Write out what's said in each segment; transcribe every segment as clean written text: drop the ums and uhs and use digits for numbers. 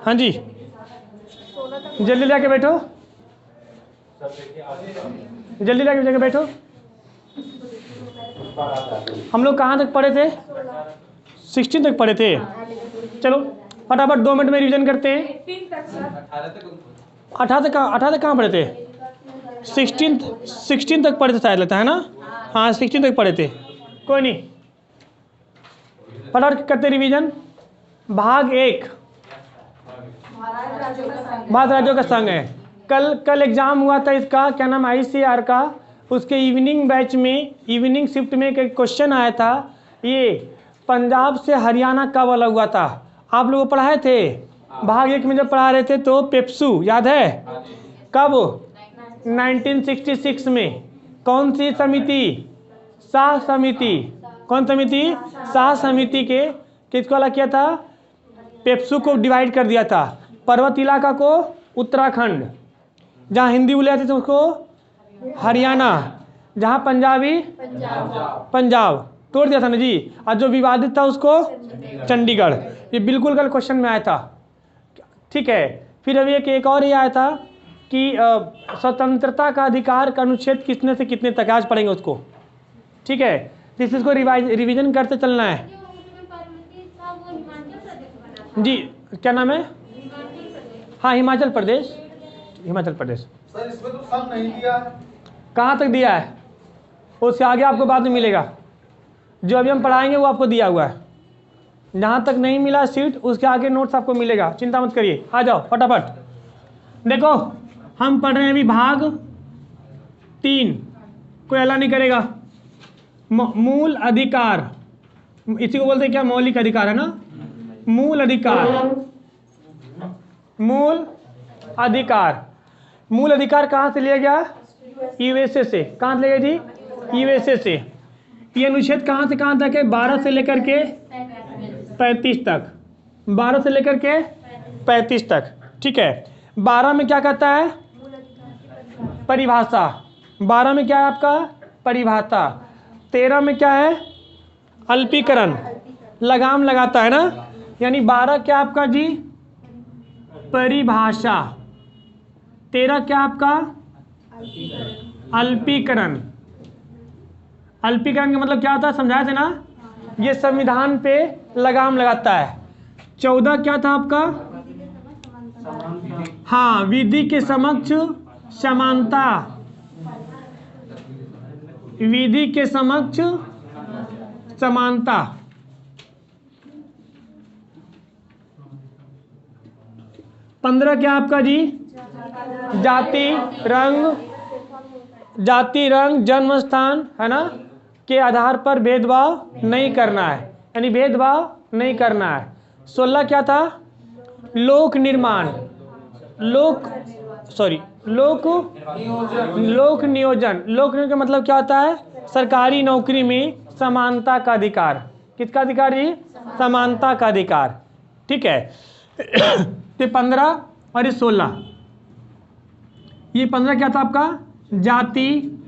हाँ जी, जल्दी लेके बैठो, जल्दी लेके बैठो। हम लोग कहाँ तक पढ़े थे? 16 तक पढ़े थे। चलो फटाफट 2 मिनट में रिवीजन करते हैं। 18 तक कहाँ पढ़े थे? 16 तक पढ़े थे शायद, लगता है ना। हाँ 16 तक पढ़े थे। कोई नहीं, फटाफट करते रिवीजन। भाग 1 भारत राज्यों का संघ है। कल एग्जाम हुआ था इसका, क्या नाम, ICAR का। उसके इवनिंग बैच में, इवनिंग शिफ्ट में एक क्वेश्चन आया था, ये पंजाब से हरियाणा कब अलग हुआ था? आप लोगों को पढ़ाए थे भाग 1 में, जब पढ़ा रहे थे तो पेप्सू याद है कब? 1966 में। कौन सी समिति? शाह समिति। कौन समिति? शाह समिति के किसको अलग किया था? पेप्सू को डिवाइड कर दिया था। पर्वत इलाका को उत्तराखंड, जहाँ हिंदी बोले जाते थे उसको हरियाणा, जहाँ पंजाबी पंजाब तोड़ दिया था ना जी। और जो विवादित था उसको चंडीगढ़। ये बिल्कुल कल क्वेश्चन में आया था, ठीक है। फिर अभी एक और ये आया था कि स्वतंत्रता का अधिकार का अनुच्छेद कितने से कितने तक, आज पढ़ेंगे उसको, ठीक है। तो इसको रिवीजन करते चलना है जी। क्या नाम है? हाँ हिमाचल प्रदेश, हिमाचल प्रदेश। सर इसमें तो संघ नहीं दिया है। कहाँ तक दिया है? उससे आगे आपको बाद में मिलेगा। जो अभी हम पढ़ाएंगे वो आपको दिया हुआ है। जहाँ तक नहीं मिला सीट, उसके आगे नोट्स आपको मिलेगा, चिंता मत करिए। आ जाओ फटाफट। देखो हम पढ़ रहे हैं अभी भाग 3, कोई हल्ला नहीं करेगा। मूल अधिकार, इसी को बोलते हैं क्या? मौलिक अधिकार है ना। मूल अधिकार, मूल अधिकार। मूल अधिकार कहाँ से लिया गया? USA से। कहाँ से लिया गया जी? USA से। ये अनुच्छेद कहाँ से कहाँ तक है? 12 से लेकर के 35 तक। 12 से लेकर के 35 तक, ठीक है। 12 में क्या कहता है? परिभाषा। 12 में क्या है आपका? परिभाषा। 13 में क्या है? अल्पीकरण, लगाम लगाता है ना। यानी 12 क्या आपका जी? परिभाषा। 13 क्या आपका? अल्पीकरण। अल्पीकरण का मतलब क्या होता है, समझाए थे ना। ये संविधान पे लगाम लगाता है। 14 क्या था आपका? हाँ, विधि के समक्ष समानता। विधि के समक्ष समानता। 15 क्या आपका जी? जाति रंग जन्म स्थान है ना के आधार पर भेदभाव नहीं करना है, यानी भेदभाव नहीं करना है। 16 क्या था? लोक निर्माण, लोक नियोजन। लोक नियोजन का मतलब क्या होता है? सरकारी नौकरी में समानता का अधिकार। किसका अधिकार जी? समानता का अधिकार, ठीक है। तो 15 और ये 16, ये 15 क्या था आपका? जाति,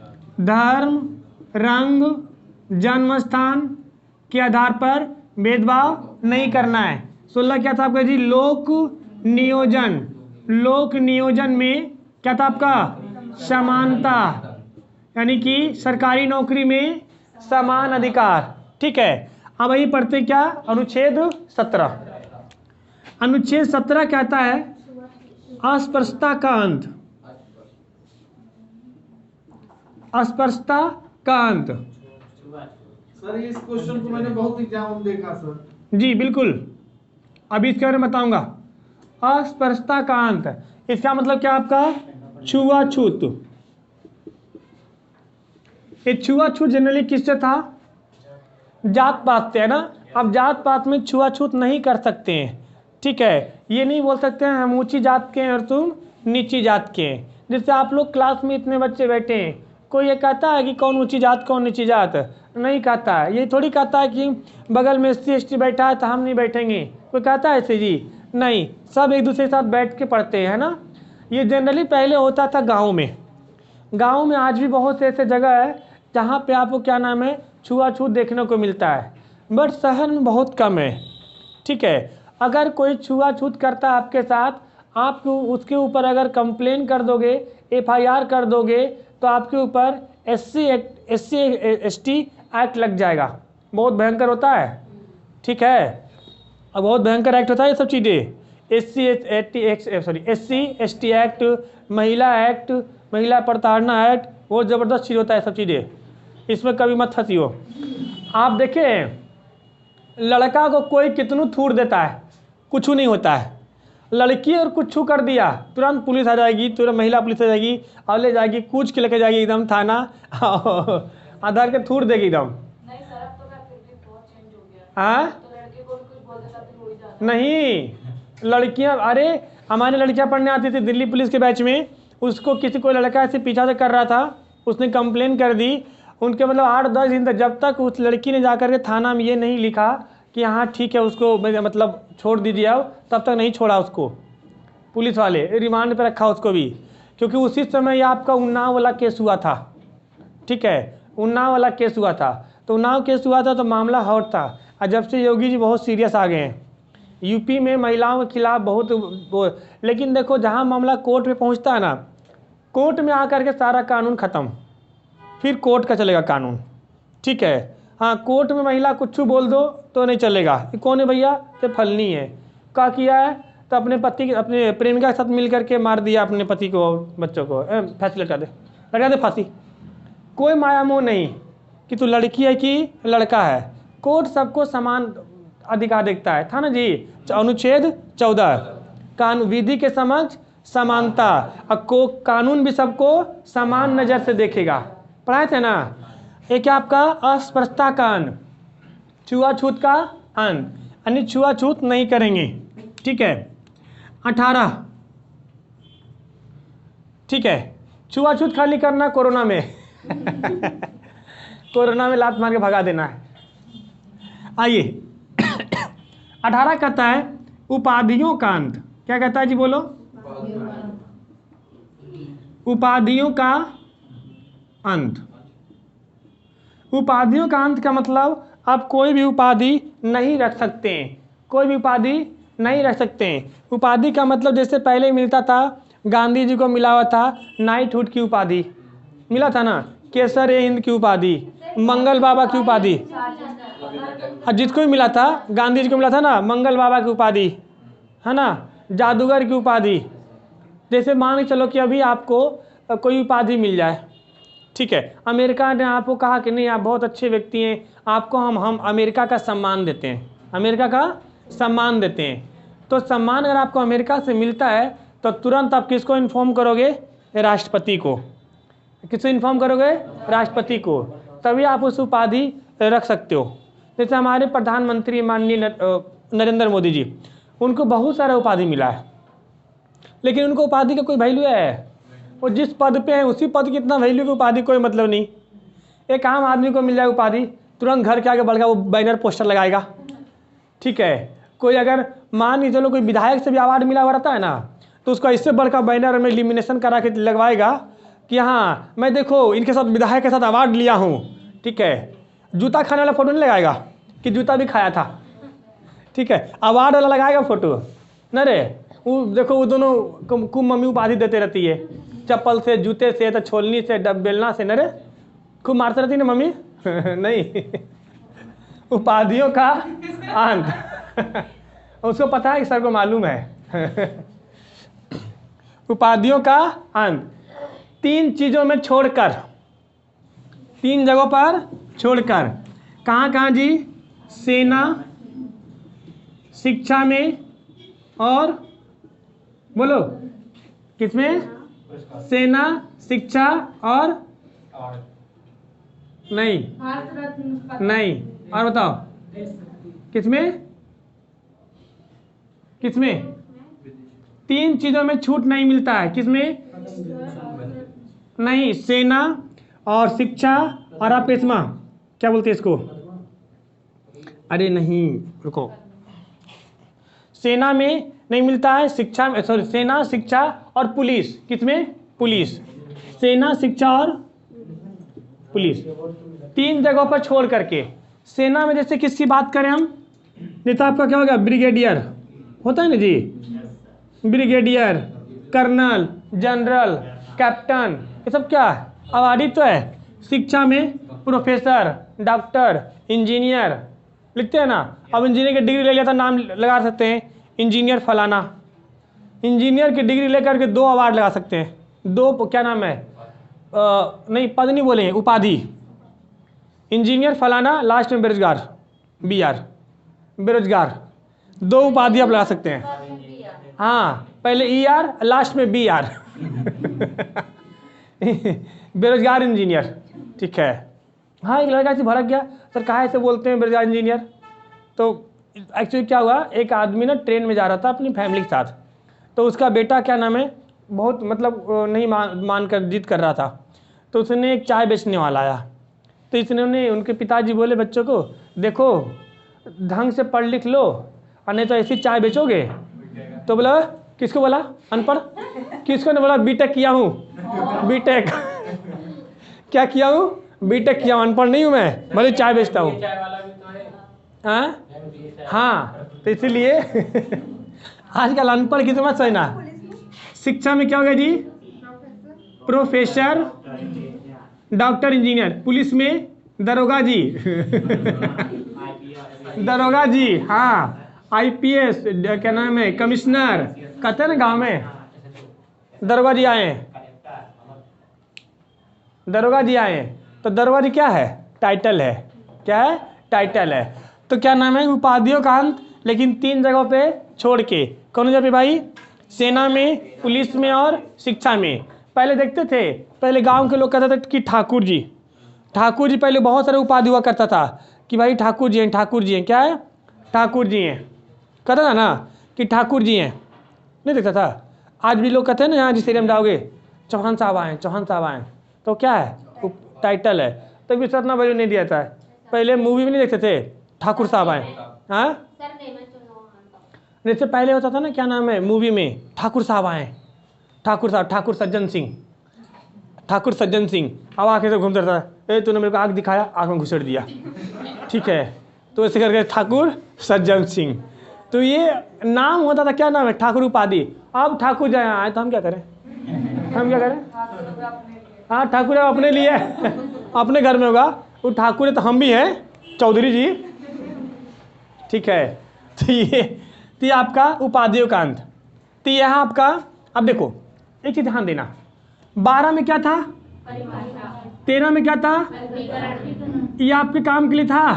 धर्म, रंग, जन्म स्थान के आधार पर भेदभाव नहीं करना है। 16 क्या था आपका जी? लोक नियोजन। लोक नियोजन में क्या था आपका? समानता, यानी कि सरकारी नौकरी में समान अधिकार, ठीक है। अब वही पढ़ते क्या? अनुच्छेद 17। अनुच्छेद 17 कहता है अस्पृश्यता का अंत। अस्पृश्यता का अंत। सर इस क्वेश्चन को मैंने बहुत एग्जाम में देखा सर। जी बिल्कुल, अभी इसके बारे में बताऊंगा। अस्पृश्यता का अंत, इसका मतलब क्या आपका? छुआछूत। ये छुआछूत जनरली किससे था? जात पात से, है ना। अब जात पात में छुआछूत नहीं कर सकते हैं, ठीक है। ये नहीं बोल सकते हैं हम ऊंची जात के हैं और तुम नीची जात के हैं। जैसे आप लोग क्लास में इतने बच्चे बैठे हैं, कोई ये कहता है कि कौन ऊंची जात कौन नीची जात? नहीं कहता है। ये थोड़ी कहता है कि बगल में SC ST बैठा है तो हम नहीं बैठेंगे, कोई कहता है ऐसे जी? नहीं, सब एक दूसरे के साथ बैठ के पढ़ते हैं, है ना। ये जनरली पहले होता था गाँव में। गाँव में आज भी बहुत से ऐसे जगह है जहाँ पे आपको क्या नाम है, छुआछूत देखने को मिलता है, बट शहर में बहुत कम है, ठीक है। अगर कोई छुआछूत करता है आपके साथ, आप उसके ऊपर अगर कंप्लेन कर दोगे, FIR कर दोगे, तो आपके ऊपर SC/ST एक्ट लग जाएगा। बहुत भयंकर होता है, ठीक है, अब बहुत भयंकर एक्ट होता है ये सब चीज़ें। SC/ST एक्ट, महिला एक्ट, महिला प्रताड़ना एक्ट, बहुत ज़बरदस्त चीज़ होता है सब चीज़ें, इसमें कभी मत फंसियो। आप देखें, लड़का को कोई कितनू थूड़ देता है, कुछ नहीं होता है। लड़की और कुछ कर दिया, तुरंत पुलिस आ जाएगी, तुरंत महिला पुलिस आ जाएगी और ले जाएगी, कूच के लेके जाएगी एकदम थाना, आधार के थूड़ देगी एकदम। नहीं सर, अब तो फिर भी बहुत चेंज हो गया। हाँ, तो लड़के को भी कुछ बोल देता तो हो ही जाता। नहीं, लड़कियां, अरे हमारी लड़कियां पढ़ने आती थी दिल्ली पुलिस के बैच में, उसको किसी कोई लड़का ऐसे पीछा से कर रहा था, उसने कंप्लेन कर दी, उनके मतलब 8-10 दिन तक, जब तक उस लड़की ने जाकर के थाना में ये नहीं लिखा कि हाँ ठीक है उसको मतलब छोड़ दीजिए अब, तब तक नहीं छोड़ा उसको पुलिस वाले, रिमांड पे रखा उसको भी, क्योंकि उसी समय आपका उन्नाव वाला केस हुआ था, ठीक है, उन्नाव वाला केस हुआ था। तो उन्नाव केस हुआ था तो मामला हॉट था, और जब से योगी जी बहुत सीरियस आ गए हैं, यूपी में महिलाओं के खिलाफ बहुत लेकिन देखो जहाँ मामला कोर्ट में पहुँचता है ना, कोर्ट में आकर के सारा कानून ख़त्म, फिर कोर्ट का चलेगा कानून, ठीक है। हाँ, कोर्ट में महिला कुछ बोल दो तो नहीं चलेगा, ये कौन है भैया, ये फलनी है, क्या किया है, तो अपने पति अपने प्रेमिका के साथ मिल करके मार दिया अपने पति को, बच्चों को, फांसी लगा दे फांसी। कोई माया मोह नहीं कि तू लड़की है कि लड़का है, कोर्ट सबको समान अधिकार देखता है, था ना जी, अनुच्छेद 14, कानून विधि के समक्ष समानता, को कानून भी सबको समान नज़र से देखेगा, पढ़ाए थे ना। एक आपका अस्पृश्यता का अंत, छुआछूत का अंत, यानी छुआछूत नहीं करेंगे, ठीक है। 18, ठीक है, छुआछूत खाली करना कोरोना में कोरोना में लात मार के भगा देना है। आइए 18 कहता है उपाधियों का अंत, क्या कहता है जी, बोलो, उपाधियों का अंत। उपाधियों का अंत का मतलब आप कोई भी उपाधि नहीं रख सकते हैं, कोई भी उपाधि नहीं रख सकते हैं। उपाधि का मतलब जैसे पहले मिलता था, गांधी जी को मिला हुआ था नाइटहुड की उपाधि, मिला था ना, केसर-ए-हिंद की उपाधि, मंगल बाबा की उपाधि, जिसको भी मिला था, गांधी जी को मिला था ना मंगल बाबा की उपाधि, है ना, जादूगर की उपाधि। जैसे मान के चलो कि अभी आपको कोई उपाधि मिल जाए, ठीक है, अमेरिका ने आपको कहा कि नहीं आप बहुत अच्छे व्यक्ति हैं, आपको हम अमेरिका का सम्मान देते हैं, अमेरिका का सम्मान देते हैं। तो सम्मान अगर आपको अमेरिका से मिलता है तो तुरंत आप किसको इन्फॉर्म करोगे, राष्ट्रपति को, किसको इन्फॉर्म करोगे, राष्ट्रपति को, तभी आप उस उपाधि रख सकते हो। जैसे हमारे प्रधानमंत्री माननीय नरेंद्र मोदी जी, उनको बहुत सारा उपाधि मिला है, लेकिन उनको उपाधि का कोई वैल्यू है, वो जिस पद पे है उसी पद की इतना वैल्यू की उपाधि कोई मतलब नहीं। एक आम आदमी को मिल जाए उपाधि, तुरंत घर के आगे बढ़ गया वो बैनर पोस्टर लगाएगा, ठीक है। कोई अगर मान के चलो कोई विधायक से भी अवार्ड मिला हुआ रहता है ना, तो उसको इससे बढ़कर बैनर में लिमिनेशन करा के लगवाएगा कि हाँ मैं देखो इनके साथ विधायक के साथ अवार्ड लिया हूँ, ठीक है। जूता खाने वाला फोटो नहीं लगाएगा कि जूता भी खाया था, ठीक है, अवार्ड वाला लगाएगा फोटो न रे, वो देखो वो दोनों को मम्मी उपाधि देते रहती है, चप्पल से, जूते से, तो छोलनी से, बेलना से, न रे खूब मारते रहती ना मम्मी नहीं उपाधियों का अंत उसको पता है कि सर को मालूम है उपाधियों का अंत 3 चीज़ों में छोड़कर, 3 जगहों पर छोड़कर, कहाँ कहाँ जी, सेना, शिक्षा में, और बोलो किसमें, सेना, शिक्षा और नहीं, नहीं, और बताओ किसमें, किसमें 3 चीजों में छूट नहीं मिलता है, किसमें नहीं, सेना और शिक्षा और आप इसमें क्या बोलते हैं इसको, अरे नहीं रुको, सेना में नहीं मिलता है, शिक्षा में, सॉरी, सेना, शिक्षा और पुलिस, किसमें, पुलिस, सेना, शिक्षा और पुलिस, 3 जगहों पर छोड़ करके। सेना में जैसे किसकी बात करें हम, जैसे आपका क्या होगा, ब्रिगेडियर, होता है ना जी, ब्रिगेडियर, कर्नल, जनरल, कैप्टन, ये सब क्या है, अवार्डी तो है। शिक्षा में प्रोफेसर, डॉक्टर, इंजीनियर लिखते हैं ना। अब इंजीनियर की डिग्री ले लिया तो नाम लगा सकते हैं इंजीनियर फलाना। इंजीनियर की डिग्री लेकर के 2 अवार्ड लगा सकते हैं, 2 क्या नाम है, नहीं पद नहीं बोलेंगे, उपाधि। इंजीनियर फलाना, लास्ट में बेरोजगार, BR, बेरोजगार, 2 उपाधि आप लगा सकते हैं। हाँ, पहले ER, लास्ट में BR बेरोजगार इंजीनियर, ठीक है। हाँ, एक लड़का से भड़क गया, सर कहाँ ऐसे बोलते हैं बेरोजगार इंजीनियर। तो एक्चुअली क्या हुआ, एक आदमी ना ट्रेन में जा रहा था अपनी फैमिली के साथ, तो उसका बेटा क्या नाम है बहुत मतलब नहीं मान कर जिद कर रहा था। तो उसने एक चाय बेचने वाला आया, तो इसने उनके पिताजी बोले बच्चों को, देखो ढंग से पढ़ लिख लो और नहीं तो ऐसी चाय बेचोगे। तो बोला, किसको बोला, अनपढ़, किसको ने बोला बीटेक किया हूँ, बीटेक क्या किया हूँ, बीटेक किया हूँ, अनपढ़ नहीं हूँ मैं, भले चाय बेचता हूँ। हाँ, तो इसीलिए आजकल अनपढ़ की तो मत सोचना। शिक्षा में क्या होगा जी, प्रोफेसर, डॉक्टर, इंजीनियर। पुलिस में दरोगा जी दरोगा जी, हाँ, IPS क्या नाम है, कमिश्नर, कहते हैं ना गाँव में, दरोगा जी आए, दरोगा जी आए। तो दरोगा जी क्या है, टाइटल है, क्या है, टाइटल है। तो क्या नाम है, उपाधियों का अंत लेकिन 3 जगहों पे छोड़ के, कौन जगह पे भाई, सेना में, पुलिस में और शिक्षा में। पहले देखते थे, पहले गांव के लोग कहते थे कि ठाकुर जी, ठाकुर जी, पहले बहुत सारे उपाधि हुआ करता था कि भाई ठाकुर जी हैं, ठाकुर जी हैं, क्या है, ठाकुर जी हैं, कहता था ना कि ठाकुर जी हैं, नहीं देखता था। आज भी लोग कहते हैं ना, यहाँ जिस एरिया में जाओगे, चौहान साहब आए, चौहान साहब आए, तो क्या है, टाइटल है। तो भी इतना वैल्यू नहीं दिया था। पहले मूवी में नहीं देखते थे ठाकुर साहब आए, हाँ, इससे पहले होता था ना, क्या नाम है, मूवी में ठाकुर साहब आए, ठाकुर साहब, ठाकुर सज्जन सिंह, ठाकुर सज्जन सिंह। अब आके से घूमता रहता है, तूने मेरे को आग दिखाया, आग में घुसेड़ दिया, ठीक है, तो ऐसे करके ठाकुर सज्जन सिंह। तो ये नाम होता था, क्या नाम है, ठाकुर उपाधि। अब ठाकुर जाए आए तो हम क्या करें, हम क्या करें, हाँ, ठाकुर अपने लिए अपने घर में होगा वो ठाकुर है, तो हम भी हैं चौधरी जी, ठीक है। तो ये आपका उपाधियों का अंत। तो यहाँ आपका, अब देखो एक चीज ध्यान देना, 12 में क्या था, 13 में क्या था, ये आपके काम के लिए था,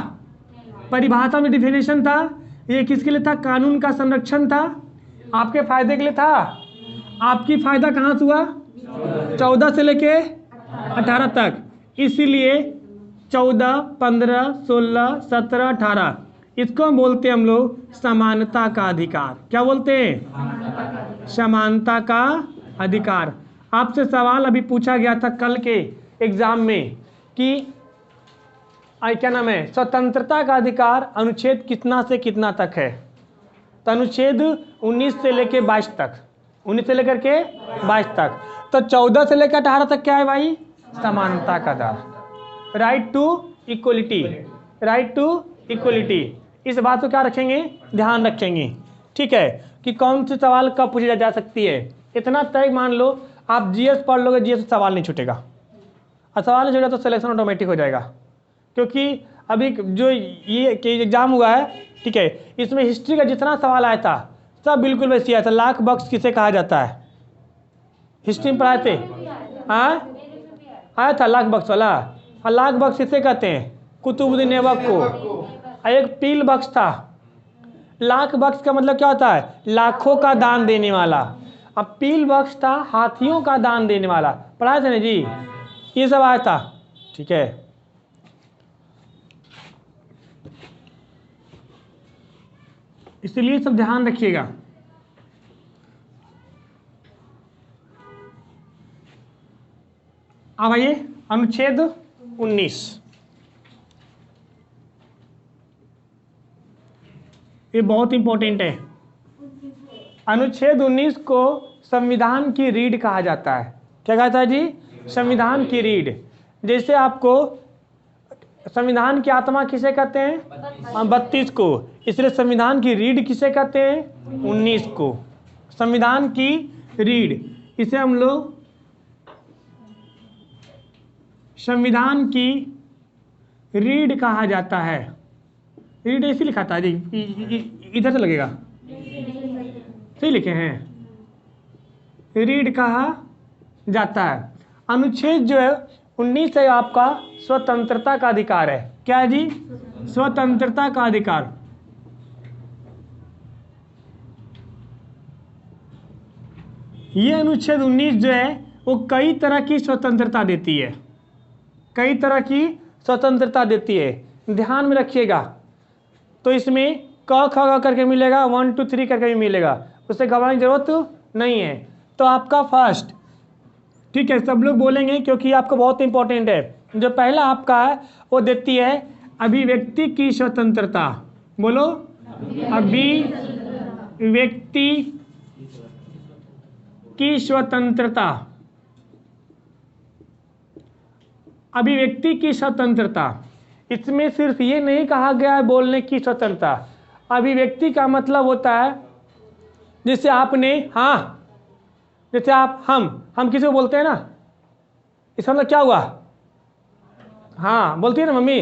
परिभाषा में डिफिनेशन था। ये किसके लिए था, कानून का संरक्षण था, आपके फायदे के लिए था। आपकी फायदा कहाँ से हुआ, 14 से लेके 18 तक, इसीलिए 14, 15, 16, 17, 18 इसको हम बोलते हैं हम लोग समानता का अधिकार। क्या बोलते हैं, समानता का अधिकार। आपसे सवाल अभी पूछा गया था कल के एग्जाम में कि क्या नाम है, स्वतंत्रता का अधिकार अनुच्छेद कितना से कितना तक है। तो अनुच्छेद 19 से लेके 22 तक, 19 से लेकर के 22 तक। तो 14 से लेकर 18 तक क्या है भाई, समानता का अधिकार, right to equality, right to equality. इस बात को क्या रखेंगे, ध्यान रखेंगे, ठीक है, कि कौन सी सवाल कब पूछी जा सकती है। इतना तय मान लो, आप GS पढ़ लोगे, GS से सवाल नहीं छूटेगा, और सवाल नहीं छूटेगा तो सिलेक्शन ऑटोमेटिक हो जाएगा। क्योंकि अभी जो ये एग्जाम हुआ है, ठीक है, इसमें हिस्ट्री का जितना सवाल आया था सब बिल्कुल वैसे आया था। लाख बक्स किसे कहा जाता है, हिस्ट्री में पढ़ाए थे, हाँ आया था लाख बक्स वाला। और लाख बक्स किसे कहते हैं, कुतुबुद्दीन ऐबक को। एक पील बक्स था, लाख बक्स का मतलब क्या होता है, लाखों का दान देने वाला। अब पील बक्स था, हाथियों का दान देने वाला, पढ़ाए थे ना जी, ये सब आया था, ठीक है। इसलिए सब ध्यान रखिएगा। अब आइए अनुच्छेद 19, ये बहुत इंपॉर्टेंट है। अनुच्छेद 19 को संविधान की रीढ़ कहा जाता है। क्या कहता है जी, संविधान की रीढ़। जैसे आपको संविधान की आत्मा किसे कहते हैं? 32 को। इसलिए संविधान की रीढ़ किसे कहते हैं? 19 को। संविधान की रीढ़, इसे हम लोग संविधान की रीढ़ कहा जाता है। रीढ़ इसी लिखा था जी, इधर से लगेगा, सही लिखे हैं, रीढ़ कहा जाता है। अनुच्छेद जो है 19 है आपका स्वतंत्रता का अधिकार है। क्या है जी? स्वतंत्रता का अधिकार। ये अनुच्छेद 19 जो है वो कई तरह की स्वतंत्रता देती है, कई तरह की स्वतंत्रता देती है, ध्यान में रखिएगा। तो इसमें क ख ग करके मिलेगा, 1 2 3 करके भी मिलेगा, उससे घबराने की जरूरत नहीं है। तो आपका फर्स्ट, ठीक है, सब लोग बोलेंगे क्योंकि आपको बहुत इंपॉर्टेंट है। जो पहला आपका है वो देती है अभिव्यक्ति की स्वतंत्रता। बोलो, अभिव्यक्ति की स्वतंत्रता। अभिव्यक्ति की स्वतंत्रता, इसमें सिर्फ ये नहीं कहा गया है बोलने की स्वतंत्रता। अभिव्यक्ति का मतलब होता है जैसे आपने, हाँ, जैसे आप, हम किसी को बोलते हैं ना, इसका मतलब क्या हुआ? हाँ बोलती है ना मम्मी,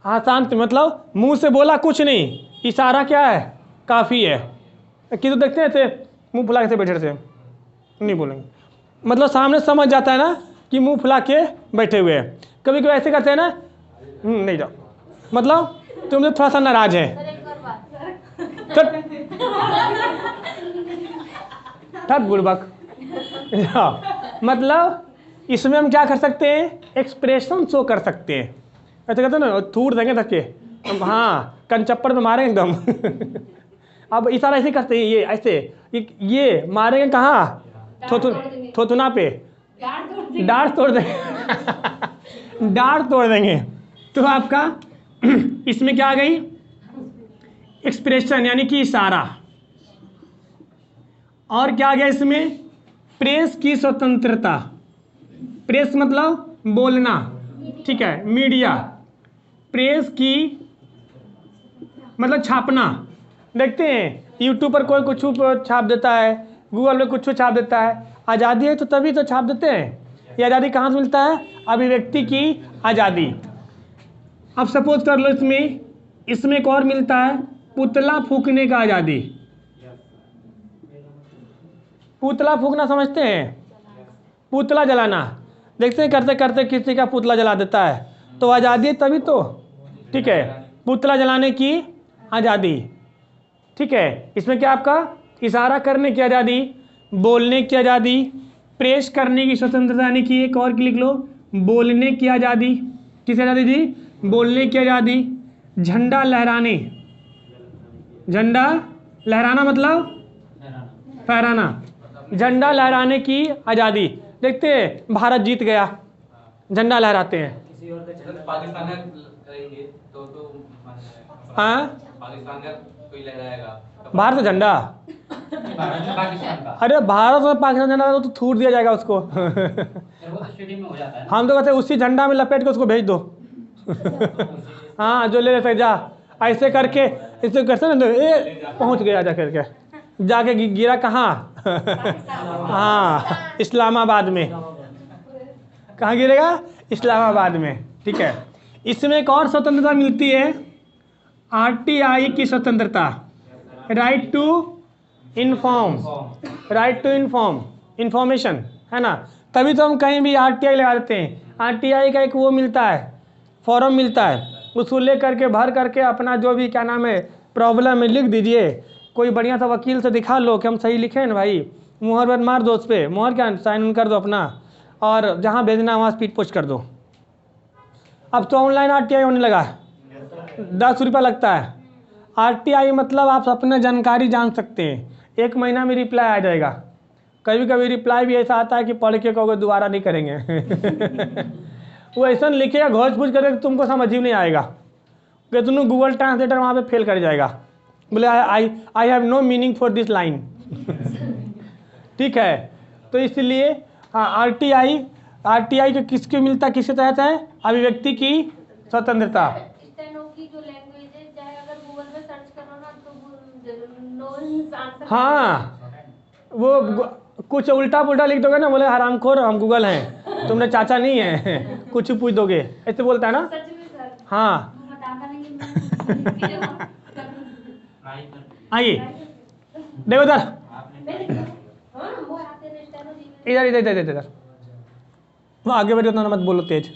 हाँ शांत, मतलब मुंह से बोला कुछ नहीं, इशारा क्या है? काफ़ी है। किसी को देखते हैं थे मुंह फुला के बैठे थे, नहीं बोलेंगे, मतलब सामने समझ जाता है ना कि मुंह फुला के बैठे हुए हैं। कभी कभी ऐसे करते हैं ना, नहीं जाओ, मतलब तुम थोड़ा सा नाराज है। बुड़बक। मतलब इसमें हम क्या कर सकते हैं? एक्सप्रेशन शो कर सकते हैं। ऐसे कहते हैं ना, थूड़ देंगे धक्के, हाँ कंचप्पड़ में मारेंगे एकदम। अब इशारा ऐसे करते हैं, ये ऐसे, ये मारेंगे कहाँ? थोथुना पे, डांट तोड़ देंगे। डांट तोड़ देंगे। तो आपका इसमें क्या आ गई? एक्सप्रेशन यानी कि इशारा। और क्या आ गया इसमें? प्रेस की स्वतंत्रता। प्रेस मतलब बोलना, ठीक है, मीडिया। प्रेस की मतलब छापना। देखते हैं यूट्यूब पर कोई कुछ छाप देता है, गूगल में कुछ छाप देता है। आज़ादी है तो तभी तो छाप देते हैं। ये आज़ादी कहाँ से मिलता है? अभिव्यक्ति की आज़ादी। अब सपोज कर लो इसमें एक और मिलता है, पुतला फूकने का आज़ादी। पुतला फूकना समझते हैं? पुतला जलाना। देखते हैं करते करते किसी का पुतला जला देता है, तो आज़ादी है तभी तो, ठीक है, पुतला जलाने की आज़ादी, ठीक है। इसमें क्या आपका? इशारा करने की आज़ादी, बोलने की आज़ादी, प्रेस करने की स्वतंत्रता, यानी कि एक और लिख लो, बोलने की आज़ादी। किस आज़ादी जी? बोलने की आज़ादी। झंडा लहराने, झंडा लहराना मतलब फहराना, झंडा लहराने की आज़ादी। देखते हैं भारत जीत गया, झंडा लहराते हैं। पाकिस्तान तो हाँ, पाकिस्तान का कोई लहराएगा भारत का झंडा। पाकिस्तान का, अरे भारत और पाकिस्तान झंडा तो थूट दिया जाएगा उसको। वो तो स्टेडियम में हो जाता है। हम तो कहते हैं उसी झंडा में लपेट के उसको भेज दो। हाँ, जो ले लेते जा, ऐसे करके इसे करते ना, तो ये पहुंच गया जा करके, जाके गिरा कहाँ? हाँ, इस्लामाबाद में। कहाँ गिरेगा? इस्लामाबाद में, ठीक है। इसमें एक और स्वतंत्रता मिलती है, आरटीआई की स्वतंत्रता, right to inform, right to inform, information, है ना। तभी तो हम कहीं भी आरटीआई लगा देते हैं। आरटीआई का एक वो मिलता है, फॉर्म मिलता है, उसको ले करके भर करके अपना जो भी क्या नाम है प्रॉब्लम है लिख दीजिए। कोई बढ़िया सा वकील से दिखा लो कि हम सही लिखे हैं ना भाई, मुहर वर मार दो उस पर, मुहर क्या साइन कर दो अपना, और जहाँ भेजना वहाँ स्पीड पोस्ट कर दो। अब तो ऑनलाइन आरटीआई होने लगा है, 10 रुपया लगता है। आरटीआई मतलब आप अपना जानकारी जान सकते हैं, 1 महीना में रिप्लाई आ जाएगा। कभी कभी रिप्लाई भी ऐसा आता है कि पढ़ के कहोगे दोबारा नहीं करेंगे। वो ऐसा लिखेगा घोष पूछ करके तुमको समझ ही नहीं आएगा, कि तुम गूगल ट्रांसलेटर वहाँ पे फेल कर जाएगा, बोले I have no meaning for this line. ठीक है, तो इसलिए आरटीआई आरटीआई को किसके मिलता, किसके तहत है? अभिव्यक्ति की स्वतंत्रता। स्टेनो की जो लैंग्वेज है, चाहे अगर गूगल में सर्च करो ना तो नो आंसर। हाँ, वो कुछ उल्टा पुल्टा लिख दोगे ना, बोले हरामखोर हम गूगल हैं, तुमने चाचा नहीं है कुछ पूछ दोगे, ऐसे बोलता है ना। सच में सर। हाँ बताता नहीं आइए देखो इधर, वो आते हैं स्टेनो जी। इधर इधर इधर इधर, वो आगे बढ़े, उतना मत बोलो तेज।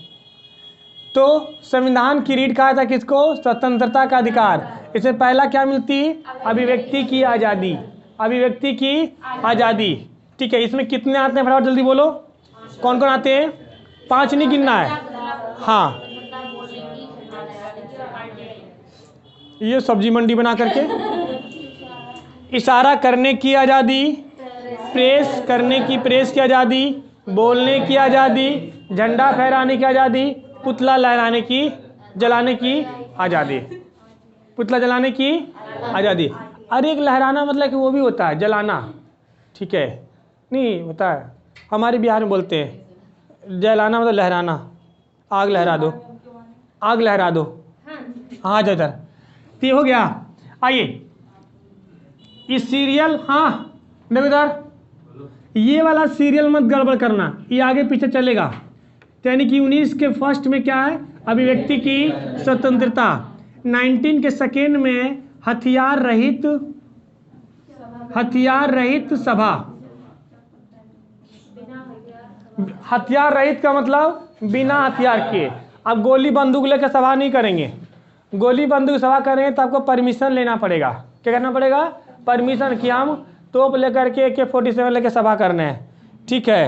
तो संविधान की रीढ़ कहा था किसको? स्वतंत्रता का अधिकार। इससे पहला क्या मिलती? अभिव्यक्ति की आज़ादी, अभिव्यक्ति की आज़ादी। ठीक है, इसमें कितने आते हैं फटाफट जल्दी बोलो, कौन कौन आते हैं? 5 नहीं गिनना है। हाँ, ये सब्जी मंडी बना करके, इशारा करने की आज़ादी, प्रेस करने की, प्रेस की आज़ादी, बोलने की आज़ादी, झंडा फहराने की आज़ादी, पुतला लहराने की, जलाने की आज़ादी, पुतला जलाने की आज़ादी। अरे एक लहराना मतलब कि वो भी होता है जलाना, ठीक है, नहीं होता है, हमारे बिहार में बोलते हैं जलाना मतलब लहराना, आग लहरा दो, आग लहरा दो। हाँ जा इधर, तो ये हो गया। आइए इस सीरियल, हाँ देखो इधर, ये वाला सीरियल मत गड़बड़ करना, ये आगे पीछे चलेगा। यानी कि 19 के फर्स्ट में क्या है? अभिव्यक्ति की स्वतंत्रता। 19 के सेकेंड में हथियार रहित सभा। हथियार रहित का मतलब बिना हथियार के। अब गोली बंदूक लेकर सभा नहीं करेंगे, गोली बंदूक सभा करेंगे तो आपको परमिशन लेना पड़ेगा। क्या करना पड़ेगा? परमिशन कि हम तोप लेकर के AK-47 लेकर सभा करने हैं, ठीक है।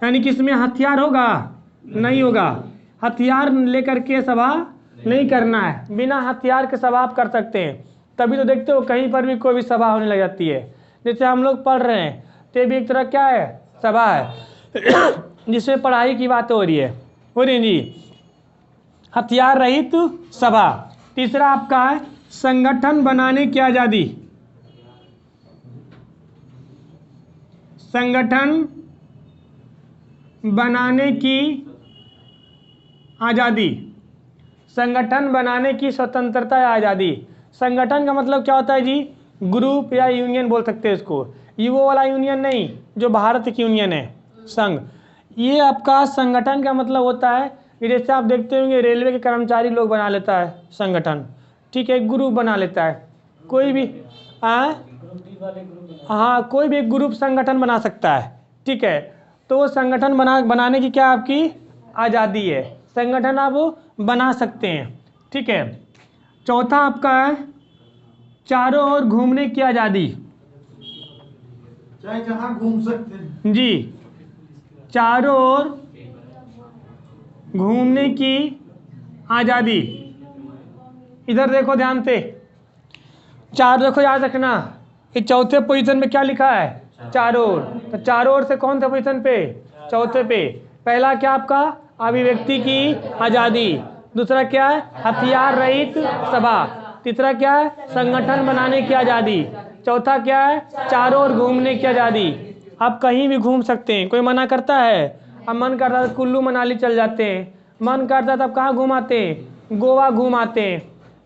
यानी कि इसमें हथियार होगा? नहीं होगा, हथियार लेकर के सभा नहीं करना है, बिना हथियार के सभा आप कर सकते हैं। तभी तो देखते हो कहीं पर भी कोई भी सभा होने लग जाती है। जैसे हम लोग पढ़ रहे हैं तो भी एक तरह क्या है? सभा है जिसमें पढ़ाई की बात हो रही है जी। हथियार रहित सभा। तीसरा आपका है संगठन बनाने की आज़ादी। संगठन बनाने की आज़ादी, संगठन बनाने की स्वतंत्रता या आज़ादी। संगठन का मतलब क्या होता है जी? ग्रुप या यूनियन बोल सकते हैं इसको। ये वो वाला यूनियन नहीं जो भारत की यूनियन है, संघ। ये आपका संगठन का मतलब होता है कि जैसे आप देखते होंगे रेलवे के कर्मचारी लोग बना लेता है संगठन, ठीक है, ग्रुप बना लेता है कोई भी। हाँ, कोई भी एक ग्रुप संगठन बना सकता है, ठीक है। तो वो संगठन बनाने की क्या आपकी आज़ादी है, संगठन आप बना सकते हैं, ठीक है। चौथा आपका है चारों ओर घूमने की आज़ादी। चाहे जहाँ घूम सकते हैं जी, चारों ओर घूमने की आज़ादी। इधर देखो ध्यान से, चार देखो याद रखना, ये चौथे पोजीशन पे क्या लिखा है? चारों ओर। तो चारों ओर से कौन सा पोजीशन पे? चौथे पे। पहला क्या आपका? अभिव्यक्ति की आज़ादी। दूसरा क्या है? हथियार रहित सभा। तीसरा क्या है? संगठन बनाने की आज़ादी। चौथा क्या है? चारों ओर घूमने की आज़ादी। आप कहीं भी घूम सकते हैं, कोई मना करता है? अब मन करता है कुल्लू मनाली चल जाते हैं, मन करता है तब कहाँ घुमाते हैं? गोवा घुमाते हैं,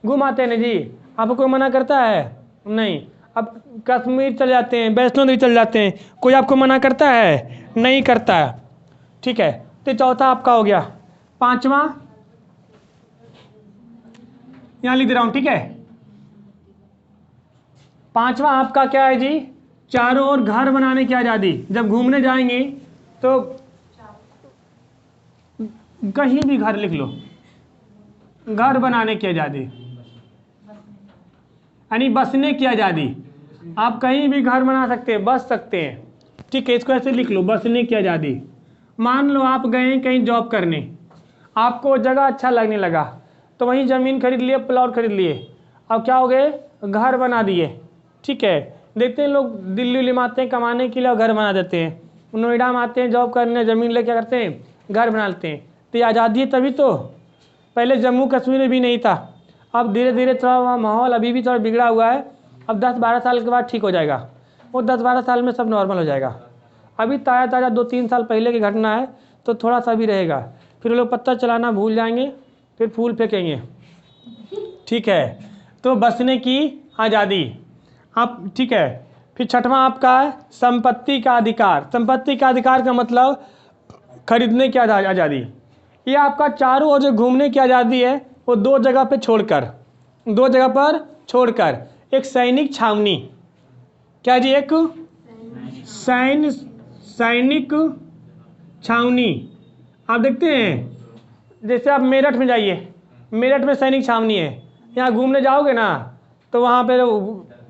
घुमाते हैं ना जी। आपको कोई मना करता है? नहीं। अब कश्मीर चले जाते हैं, वैष्णो देवी चल जाते हैं, कोई आपको मना करता है? नहीं करता है, ठीक है। तो चौथा आपका हो गया। पांचवा यहाँ लिख दे रहा हूं, ठीक है। पांचवा आपका क्या है जी? चारों ओर घर बनाने की आज़ादी। जब घूमने जाएंगे तो कहीं भी घर लिख लो, घर बनाने की आज़ादी, यानी बसने की आज़ादी। आप कहीं भी घर बना सकते हैं, बस सकते हैं, ठीक है। इसको ऐसे लिख लो, बसने की आज़ादी। मान लो आप गए कहीं जॉब करने, आपको जगह अच्छा लगने लगा तो वहीं ज़मीन खरीद लिए, प्लॉट खरीद लिए, अब क्या हो गए? घर बना दिए, ठीक है। देखते हैं लोग दिल्ली में आते हैं कमाने के लिए और घर बना देते हैं, नोएडा में आते हैं जॉब करने, ज़मीन ले क्या करते हैं? घर बना लेते हैं। तो ये आज़ादी है तभी तो। पहले जम्मू कश्मीर में भी नहीं था, अब धीरे धीरे थोड़ा वहाँ माहौल अभी भी थोड़ा बिगड़ा हुआ है। अब 10-12 साल के बाद ठीक हो जाएगा, वो 10-12 साल में सब नॉर्मल हो जाएगा। अभी ताज़ा 2-3 साल पहले की घटना है, तो थोड़ा सा भी रहेगा, फिर वो लोग पत्ता चलाना भूल जाएंगे, फिर फूल फेंकेंगे। ठीक है, तो बसने की आज़ादी आप, ठीक है। फिर छठवां आपका है संपत्ति का अधिकार। संपत्ति का अधिकार का मतलब खरीदने की आज़ादी। ये आपका चारों ओर जो घूमने की आज़ादी है वो दो जगह पे छोड़कर, दो जगह पर छोड़कर, एक सैनिक छावनी, क्या जी, एक सैनिक छावनी। आप देखते हैं जैसे आप मेरठ में जाइए, मेरठ में सैनिक छावनी है, यहाँ घूमने जाओगे ना तो वहाँ पे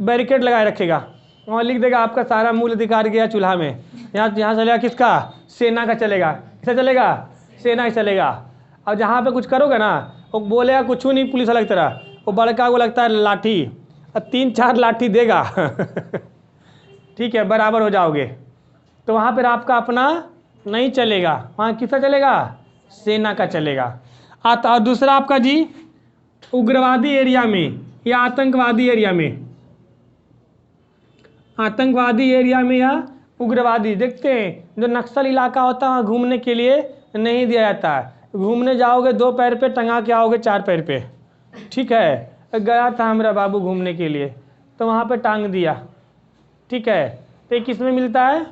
बैरिकेड लगाए रखेगा, वहाँ लिख देगा आपका सारा मूल अधिकार गया चूल्हा में। यहाँ चलेगा किसका, सेना का चलेगा। किसका चलेगा, सेना का चलेगा। और जहाँ पे कुछ करोगे ना वो बोलेगा कुछ नहीं, पुलिस वाला की तरह, वो बड़का को लगता है लाठी, और 3-4 लाठी देगा ठीक है, बराबर हो जाओगे। तो वहाँ पर आपका अपना नहीं चलेगा, वहाँ किसका चलेगा, सेना का चलेगा। और दूसरा आपका जी उग्रवादी एरिया में या आतंकवादी एरिया में, आतंकवादी एरिया में या उग्रवादी, देखते हैं जो नक्सल इलाका होता है वहाँ घूमने के लिए नहीं दिया जाता है। घूमने जाओगे 2 पैर पे टंगा के आओगे 4 पैर पे। ठीक है, गया था हमारा बाबू घूमने के लिए तो वहाँ पे टांग दिया। ठीक है, तो ये किस में मिलता है,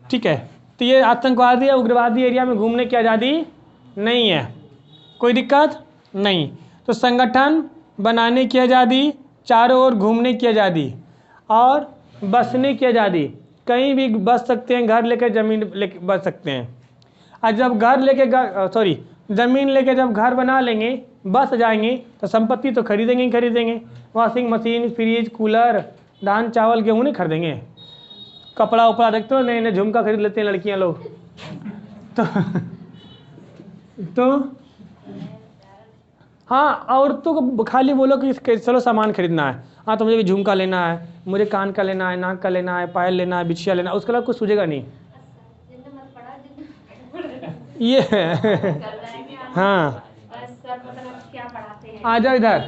ठीक है। तो ये आतंकवादी या उग्रवादी एरिया में घूमने की आज़ादी नहीं है, कोई दिक्कत नहीं। तो संगठन बनाने की आज़ादी, चारों ओर घूमने की आज़ादी और बसने की आज़ादी। कहीं भी बस सकते हैं, घर लेकर ज़मीन लेके बस सकते हैं। और जब घर लेके ज़मीन लेके जब घर बना लेंगे, बस जाएंगे तो संपत्ति तो खरीदेंगे ही खरीदेंगे। वॉशिंग मशीन, फ्रिज, कूलर, धान चावल गेहूँ नहीं खरीदेंगे। कपड़ा उपड़ा देखते हो, नए नए झुमका खरीद लेते हैं लड़कियां लोग तो हाँ, औरतों को खाली बोलो कि चलो सामान खरीदना है, हाँ तो मुझे भी झुमका लेना है, मुझे कान का लेना है, नाक का लेना है, पायल लेना है, बिछिया लेना है, उसके अलावा कुछ सूझेगा नहीं। ये हाँ, आ जाओ इधर।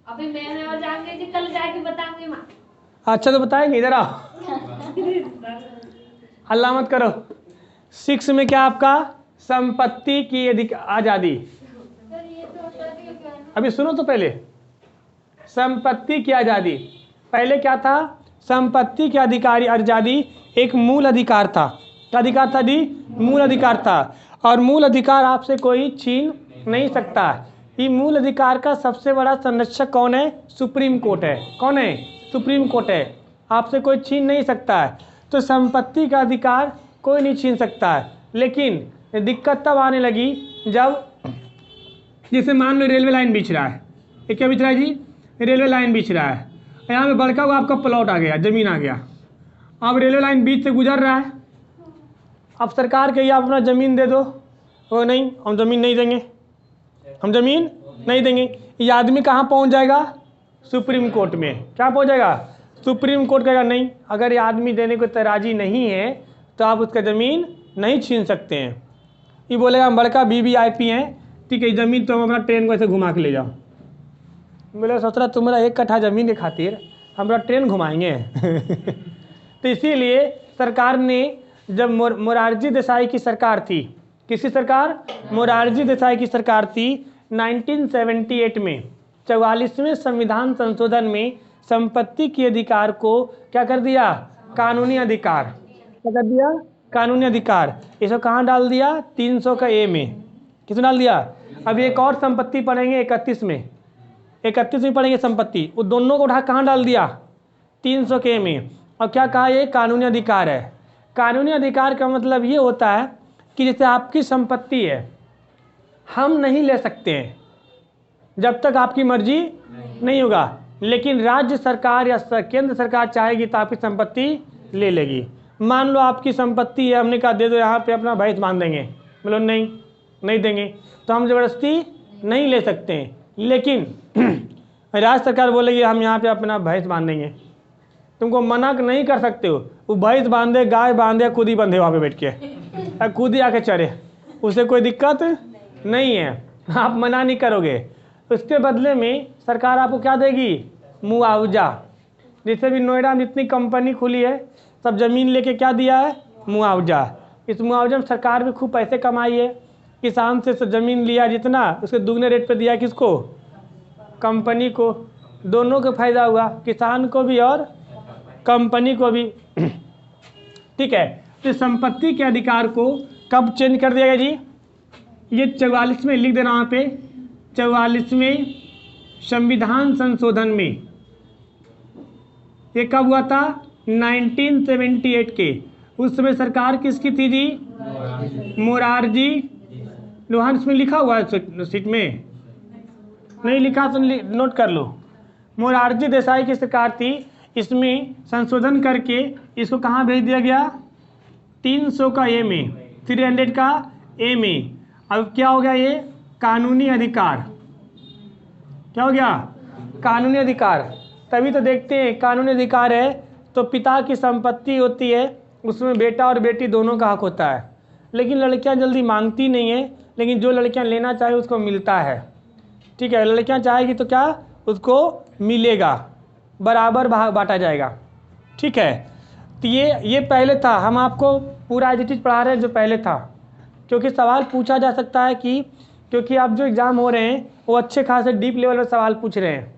अभी मैं और जाऊंगी, कल जाके बताऊंगी माँ। अच्छा तो बताएंगे, इधर आओ हल्ला मत करो। 6 में क्या आपका संपत्ति की आज़ादी। अभी सुनो तो पहले, संपत्ति की आज़ादी पहले क्या था, संपत्ति की अधिकारी आज़ादी एक मूल अधिकार था। क्या अधिकार था जी, मूल अधिकार था। और मूल अधिकार आपसे कोई छीन नहीं सकता। ये मूल अधिकार का सबसे बड़ा संरक्षक कौन है, सुप्रीम कोर्ट है। कौन है, सुप्रीम कोर्ट है, आपसे कोई छीन नहीं सकता है। तो संपत्ति का अधिकार कोई नहीं छीन सकता है। लेकिन दिक्कत तब आने लगी जब, जैसे मान लो रेलवे लाइन बिछ रहा है, ये क्या बिछ रहा है जी, रेलवे लाइन बिछ रहा है, यहाँ पे बड़का को आपका प्लॉट आ गया, ज़मीन आ गया। अब रेलवे लाइन बीच से गुजर रहा है, अब सरकार कहिए आप अपना ज़मीन दे दो, वो नहीं, हम ज़मीन नहीं देंगे, हम ज़मीन नहीं देंगे। ये आदमी कहाँ पहुँच जाएगा, सुप्रीम कोर्ट में। क्या पहुँच जाएगा, सुप्रीम कोर्ट कहेगा नहीं, अगर ये आदमी देने को राजी नहीं है तो आप उसका ज़मीन नहीं छीन सकते हैं। ये बोलेगा हम बड़का VVIP हैं, ठीक है, ज़मीन तो हम अपना ट्रेन को ऐसे घुमा के ले जाओ। बोले सोच रहा तुम्हारा 1 कट्ठा ज़मीन के खातिर हमारा ट्रेन घुमाएंगे तो इसीलिए सरकार ने, जब मोरारजी देसाई की सरकार थी, किसी सरकार, मोरारजी देसाई की सरकार थी, 1978 में 44वें संविधान संशोधन में संपत्ति के अधिकार को क्या कर दिया, कानूनी अधिकार। क्या कर दिया, कानूनी अधिकार। इसको कहाँ डाल दिया, 300 का A में। किसमें डाल दिया। अब एक और संपत्ति पढ़ेंगे 31 में, 31 में पढ़ेंगे संपत्ति, वो दोनों को उठा कहाँ डाल दिया, 300 के में। और क्या कहा, ये कानूनी अधिकार है। कानूनी अधिकार का मतलब ये होता है कि जैसे आपकी संपत्ति है, हम नहीं ले सकते हैं जब तक आपकी मर्जी नहीं होगा, लेकिन राज्य सरकार या केंद्र सरकार चाहेगी तो आपकी संपत्ति ले लेगी। मान लो आपकी संपत्ति है, हमने कहा दे दो यहाँ पे अपना भैंस बांध देंगे, बोलो नहीं देंगे, तो हम ज़बरदस्ती नहीं ले सकते हैं। लेकिन राज्य सरकार बोलेगी हम यहाँ पे अपना भैंस बांधेंगे, तुमको मना नहीं कर सकते हो। वो भैंस बांधे, गाय बांधे, खुद ही बंधे वहाँ पे बैठ के, खुद ही आके चढ़े, उसे कोई दिक्कत नहीं है, आप मना नहीं करोगे। उसके बदले में सरकार आपको क्या देगी, मुआवजा। जैसे भी नोएडा में जितनी कंपनी खुली है सब ज़मीन लेके क्या दिया है, मुआवजा। इस मुआवजे में सरकार भी खूब पैसे कमाई है। किसान से ज़मीन लिया जितना, उसके दुगने रेट पे दिया किसको? कंपनी को। दोनों को फायदा हुआ, किसान को भी और कंपनी को भी। ठीक है, तो संपत्ति के अधिकार को कब चेंज कर दिया गया जी? ये 44 में लिख देना वहाँ पे, 44वें संविधान संशोधन में। ये कब हुआ था? 1978 के। उस समय सरकार किसकी थी जी? मोरारजी लोहान। इसमें लिखा हुआ है सीट में, नहीं लिखा तो नोट कर लो। मोरारजी देसाई की सरकार थी। इसमें संशोधन करके इसको कहाँ भेज दिया गया? 300 का ए में, 300 का ए में। अब क्या हो गया? ये कानूनी अधिकार। क्या हो गया? कानूनी अधिकार। तभी तो देखते हैं कानूनी अधिकार है तो पिता की संपत्ति होती है, उसमें बेटा और बेटी दोनों का हक होता है। लेकिन लड़कियां जल्दी मांगती नहीं है, लेकिन जो लड़कियां लेना चाहे उसको मिलता है। ठीक है, लड़कियां चाहेगी तो क्या उसको मिलेगा, बराबर भाग बांटा जाएगा। ठीक है, तो ये पहले था। हम आपको पूरा एज इट इज पढ़ा रहे हैं जो पहले था, क्योंकि सवाल पूछा जा सकता है कि क्योंकि आप जो एग्ज़ाम हो रहे हैं वो अच्छे खासे डीप लेवल पर सवाल पूछ रहे हैं।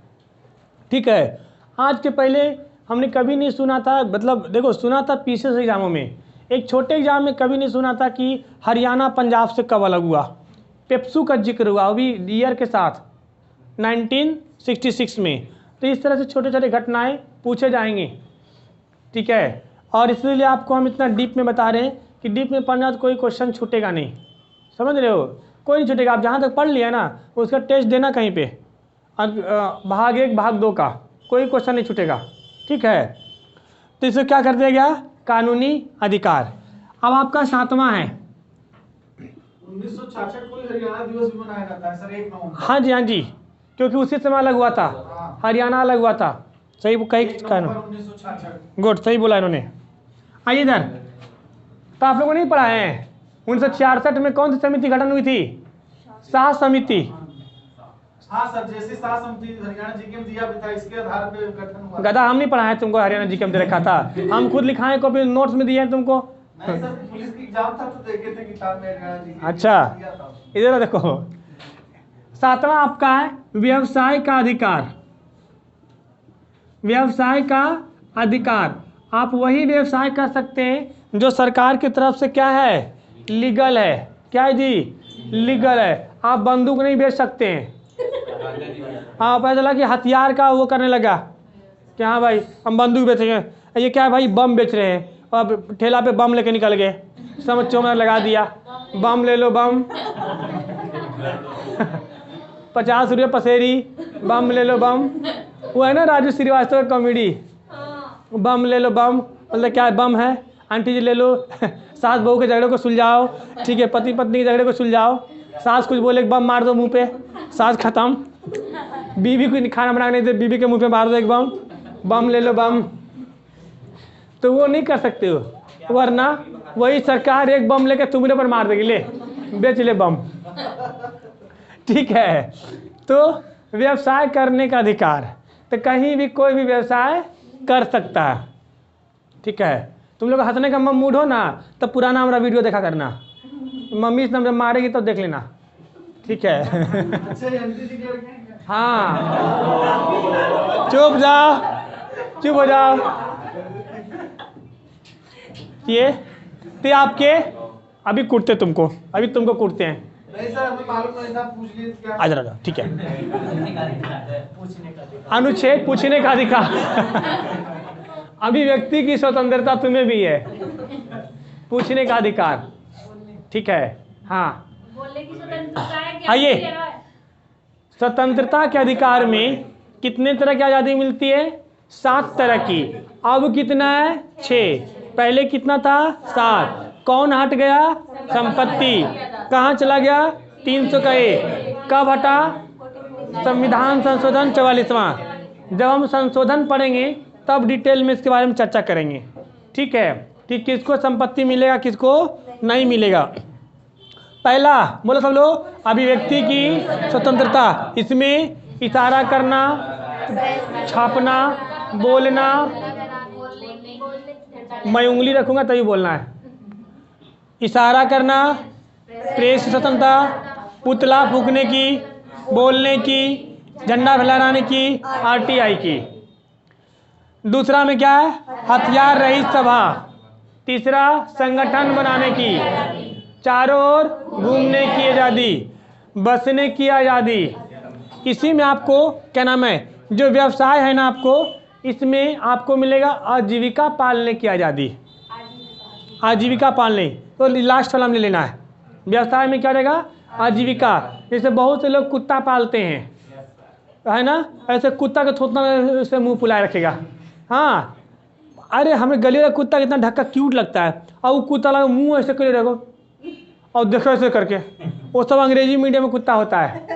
ठीक है, आज के पहले हमने कभी नहीं सुना था, मतलब देखो सुना था पीसीएस एग्जामों में, एक छोटे एग्जाम में कभी नहीं सुना था कि हरियाणा पंजाब से कब अलग हुआ। पेप्सू का जिक्र हुआ, वो भी ईयर के साथ 1966 में। तो इस तरह से छोटे छोटे घटनाएं पूछे जाएंगे। ठीक है, और इसलिए आपको हम इतना डीप में बता रहे हैं कि डीप में पढ़ना तो कोई क्वेश्चन छूटेगा नहीं, समझ रहे हो? कोई नहीं छूटेगा। आप जहाँ तक पढ़ लिया ना उसका टेस्ट देना कहीं पे, भाग 1 भाग 2 का कोई क्वेश्चन नहीं छूटेगा। ठीक है, तो इसे क्या कर दिया गया? कानूनी अधिकार। अब आपका 7वां है। 1966 को हरियाणा दिवस भी मनाया जाता है सर, 1 नवंबर। हाँ जी, हाँ जी, क्योंकि उसी समय अलग हुआ था, हरियाणा अलग हुआ था। सही कही, 1966। गुड, सही बोला इन्होंने। आइए इधर, तो आप लोगों ने नहीं पढ़ा है 1966 में कौन सी समिति गठन हुई थी? शाह समिति। हाँ सर, जैसे शाह समिति हरियाणा जीकेएम दिया भी था, इसके आधार पे गठन हुआ। गधा, हम नहीं पढ़ाए तुमको, हरियाणा जीकेएम दे रखा था, हम खुद लिखाए कॉपी नोट्स में दिए हैं तुमको। नहीं सर, पुलिस की एग्जाम था तो देखे थे किताब में हरियाणा जीकेएम अच्छा, दिया था। इधर देखो, 7वां आपका है व्यवसाय का अधिकार। व्यवसाय का अधिकार, आप वही व्यवसाय कर सकते हैं जो सरकार की तरफ से क्या है? लीगल है। क्या है जी? लीगल है। आप बंदूक नहीं बेच सकते हैं। हाँ, पता चला कि हथियार का वो करने लगा कि हाँ भाई हम बंदूक बेचेंगे, ये क्या है भाई? बम बेच रहे हैं, और ठेला पे बम लेके निकल गए, समझ चोमर लगा दिया, बम ले लो बम 50 रुपये पसेरी, बम ले लो बम। वो है ना राजू श्रीवास्तव का कॉमेडी, बम ले लो बम, मतलब क्या है? बम है, आंटी जी ले लो, सास बहू के झगड़े को सुलझाओ। ठीक है, पति पत्नी के झगड़े को सुलझाओ। सास कुछ बोले बम मार दो मुंह पे, सास खत्म। बीवी को खाना बना नहीं दे, बीवी के मुंह पे मार दो एक बम, बम ले लो बम। तो वो नहीं कर सकते हो, वरना वही सरकार एक बम लेके तुम्हारे पर मार देगी, ले बेच ले बम। ठीक है, तो व्यवसाय करने का अधिकार, तो कहीं भी कोई भी व्यवसाय कर सकता है। ठीक है, तुम लोग हंसने का मूड हो ना तो पुराना हमारा वीडियो देखा करना, मम्मी इतना जब मारेगी तब देख लेना। ठीक है अच्छा, ये आंटी जी के लड़के हैं क्या? हाँ, चुप जाओ, चुप हो जाओ। ये आपके अभी कूटते तुमको, अभी तुमको कूटते हैं। नहीं सर, हमें मालूम नहीं था, पूछ लिए क्या? आ जाओ, ठीक है। अनुच्छेद पूछने का अधिकार। अभिव्यक्ति की स्वतंत्रता तुम्हें भी है, पूछने का अधिकार। ठीक है, हाँ बोलने की स्वतंत्रता है क्या? आइए, स्वतंत्रता के अधिकार में कितने तरह की आज़ादी मिलती है? 7 तरह की। अब कितना है? 6। पहले कितना था? 7। कौन हट गया? संपत्ति। कहाँ चला गया? 300 का ए। कब हटा? संविधान संशोधन 44वां। जब हम संशोधन पढ़ेंगे तब डिटेल में इसके बारे में चर्चा करेंगे। ठीक है, कि किसको संपत्ति मिलेगा, किसको नहीं मिलेगा। पहला बोलो सब लोग, अभिव्यक्ति की स्वतंत्रता। इसमें इशारा करना, छापना, बोलना, मैं उंगली रखूंगा तभी बोलना है। इशारा करना, प्रेस की स्वतंत्रता, पुतला फूंकने की, बोलने की, झंडा फहराने की, आरटीआई की। दूसरा में क्या है? हथियार रहित सभा। तीसरा संगठन बनाने की, चारों ओर घूमने की आज़ादी, बसने की आज़ादी। इसी में आपको क्या नाम है, जो व्यवसाय है ना, आपको इसमें आपको मिलेगा आजीविका पालने की आज़ादी। आजीविका पालने, तो लास्ट वाला में ले लेना है। व्यवसाय में क्या रहेगा? आजीविका। जैसे बहुत से लोग कुत्ता पालते हैं, है ना, ऐसे कुत्ता के थोतना से मुंह फुलाए रखेगा। हाँ, अरे हमें गली का कुत्ता कितना ढक्का क्यूट लगता है, और वो कुत्ता लगा मुंह ऐसे करे रखो और देखो ऐसे करके, वो सब अंग्रेजी मीडियम में कुत्ता होता है।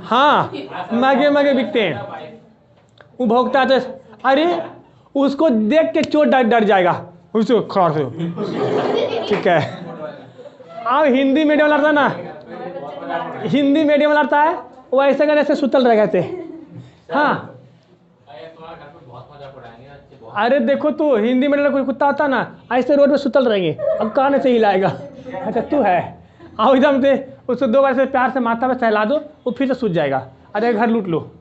हाँ, महंगे महंगे बिकते हैं। वो भौंकता है तो अरे उसको देख के चोर डर जाएगा उसको खड़ा से। ठीक है, अब हिंदी मीडियम लड़ता ना, हिंदी मीडियम लड़ता है, वो ऐसे कर ऐसे सुतल रह गए थे। हाँ, अरे देखो तू हिंदी मीडियम कोई कुत्ता होता ना, ऐसे रोड पे सुतल रहेंगे, अब कान से हिलाएगा। अच्छा तू है, आओ एकदम से उसको 2 बार से प्यार से माथा पे सहला दो, वो फिर से सूझ जाएगा। अरे घर लूट लो।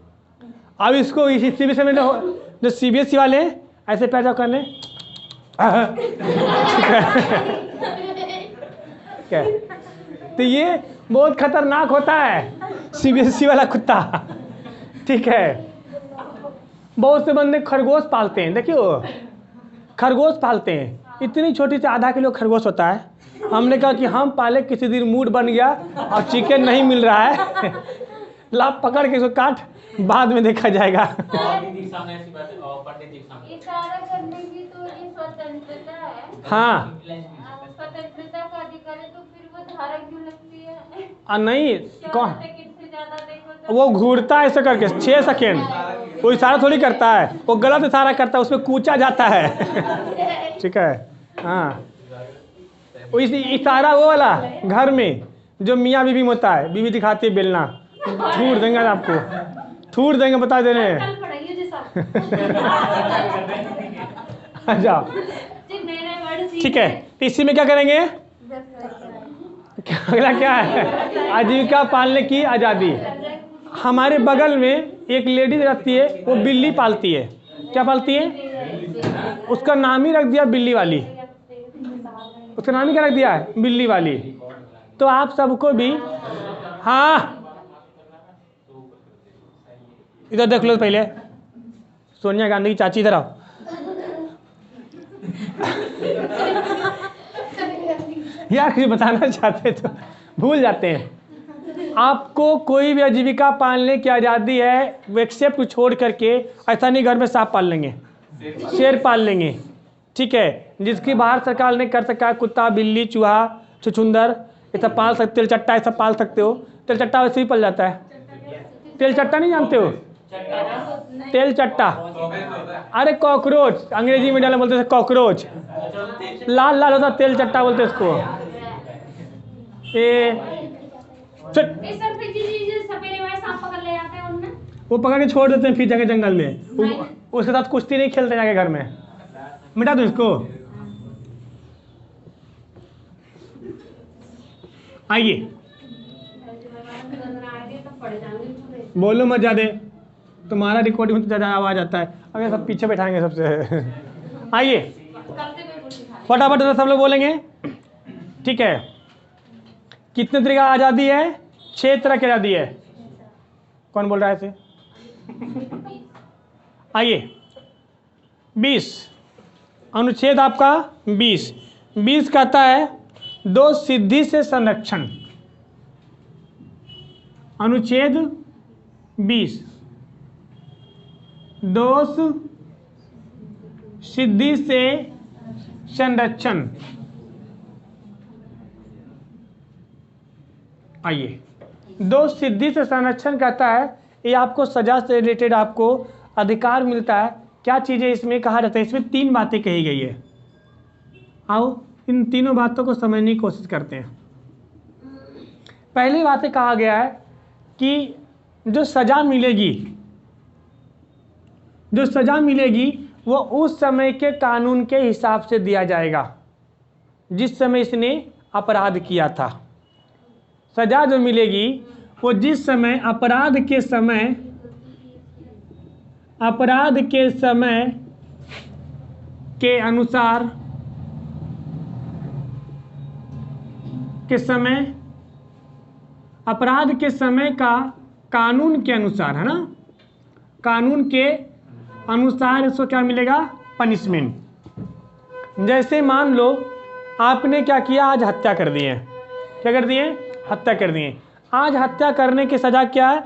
अब इसको सीबीएसई में जो सीबीएसई वाले हैं ऐसे पैदा कर लें। क्या, तो ये बहुत खतरनाक होता है सीबीएसई वाला कुत्ता। ठीक है, बहुत से बंदे खरगोश पालते हैं। देखियो, खरगोश पालते हैं, इतनी छोटी सी आधा किलो खरगोश होता है। हमने कहा कि हम पाले, किसी दिन मूड बन गया और चिकन नहीं मिल रहा है, ला पकड़ के इसको काट, बाद में देखा जाएगा। इशारा करने की तो ये स्वतंत्रता है। हाँ, स्वतंत्रता का अधिकार है, तो फिर वो धारा क्यों लगती है? नहीं कौन, सेकंड से ज्यादा देखो तो वो घूरता है ऐसे करके 6 सेकेंड, वो इशारा थोड़ी करता है, वो गलत इशारा करता है, उसमें कूचा जाता है। ठीक है, हाँ, वो इशारा वो वाला घर में जो मियाँ बीवी में होता है, बीवी दिखाती है बेलना, थूर देंगे आपको, थूर देंगे, बता दे रहे हैं। कल पढ़ाइए जी साहब। अच्छा जी नए वर्ड सीख। ठीक है, तो इसी में क्या करेंगे? अगला क्या है? आजीविका पालने की आज़ादी। हमारे बगल में एक लेडीज रहती है, वो बिल्ली पालती है। क्या पालती है? उसका नाम ही रख दिया बिल्ली वाली। उसका नाम ही क्या रख दिया है? बिल्ली वाली। तो आप सबको भी, हाँ इधर देख लो पहले, सोनिया गांधी की चाची इधर आओ। यार कुछ बताना चाहते तो भूल जाते हैं। आपको कोई भी आजीविका पालने की आज़ादी है, वो एक्सेप्ट को छोड़ करके। ऐसा नहीं घर में सांप पाल लेंगे, शेर पाल लेंगे, ठीक है, जिसकी बाहर सरकार ने कर सका है, कुत्ता, बिल्ली, चूहा, छुछुंदर, ये सब पाल सकते, तिलचट्टा ये सब पाल सकते हो। तिलचट्टा वैसे ही पल जाता है। तिलचट्टा नहीं जानते हो? तिलचट्टा, अरे कॉकरोच, अंग्रेजी में डाले बोलते थे कॉकरोच, लाल लाल होता तिलचट्टा बोलते इसको। सपेरे वाले सांप पकड़ ले जाते हैं उनमें, वो पकड़ के छोड़ देते हैं, फिर जाके जंगल में उसके साथ कुश्ती नहीं खेलते जाके घर में। मिटा दो इसको। आइए, बोलो मत ज्यादा, तुम्हारा रिकॉर्डिंग में ज़्यादा आवाज आता है। अगर सब पीछे बैठाएंगे सबसे। आइए फटाफट सब लोग बोलेंगे, ठीक है। कितने तरह का आज़ादी है? 6 तरह की आज़ादी है। कौन बोल रहा है इसे? आइए 20 अनुच्छेद आपका 20 कहता है 2 सिद्धि से संरक्षण। अनुच्छेद 20 दोष सिद्धि से संरक्षण। आइए, दोष सिद्धि से संरक्षण कहता है ये आपको सजा से रिलेटेड आपको अधिकार मिलता है। क्या चीज़ें इसमें कहा जाता है? इसमें 3 बातें कही गई है। आओ इन तीनों बातों को समझने की कोशिश करते हैं। पहली बात कहा गया है कि जो सजा मिलेगी वो उस समय के कानून के हिसाब से दिया जाएगा जिस समय इसने अपराध किया था। सजा जो मिलेगी वो जिस समय अपराध के समय के अनुसार अपराध के समय का कानून के अनुसार, है ना, कानून के अनुसार इसको क्या मिलेगा, पनिशमेंट। जैसे मान लो आपने क्या किया, आज हत्या कर दिए, क्या कर दिए, हत्या कर दिए। आज हत्या करने की सज़ा क्या है,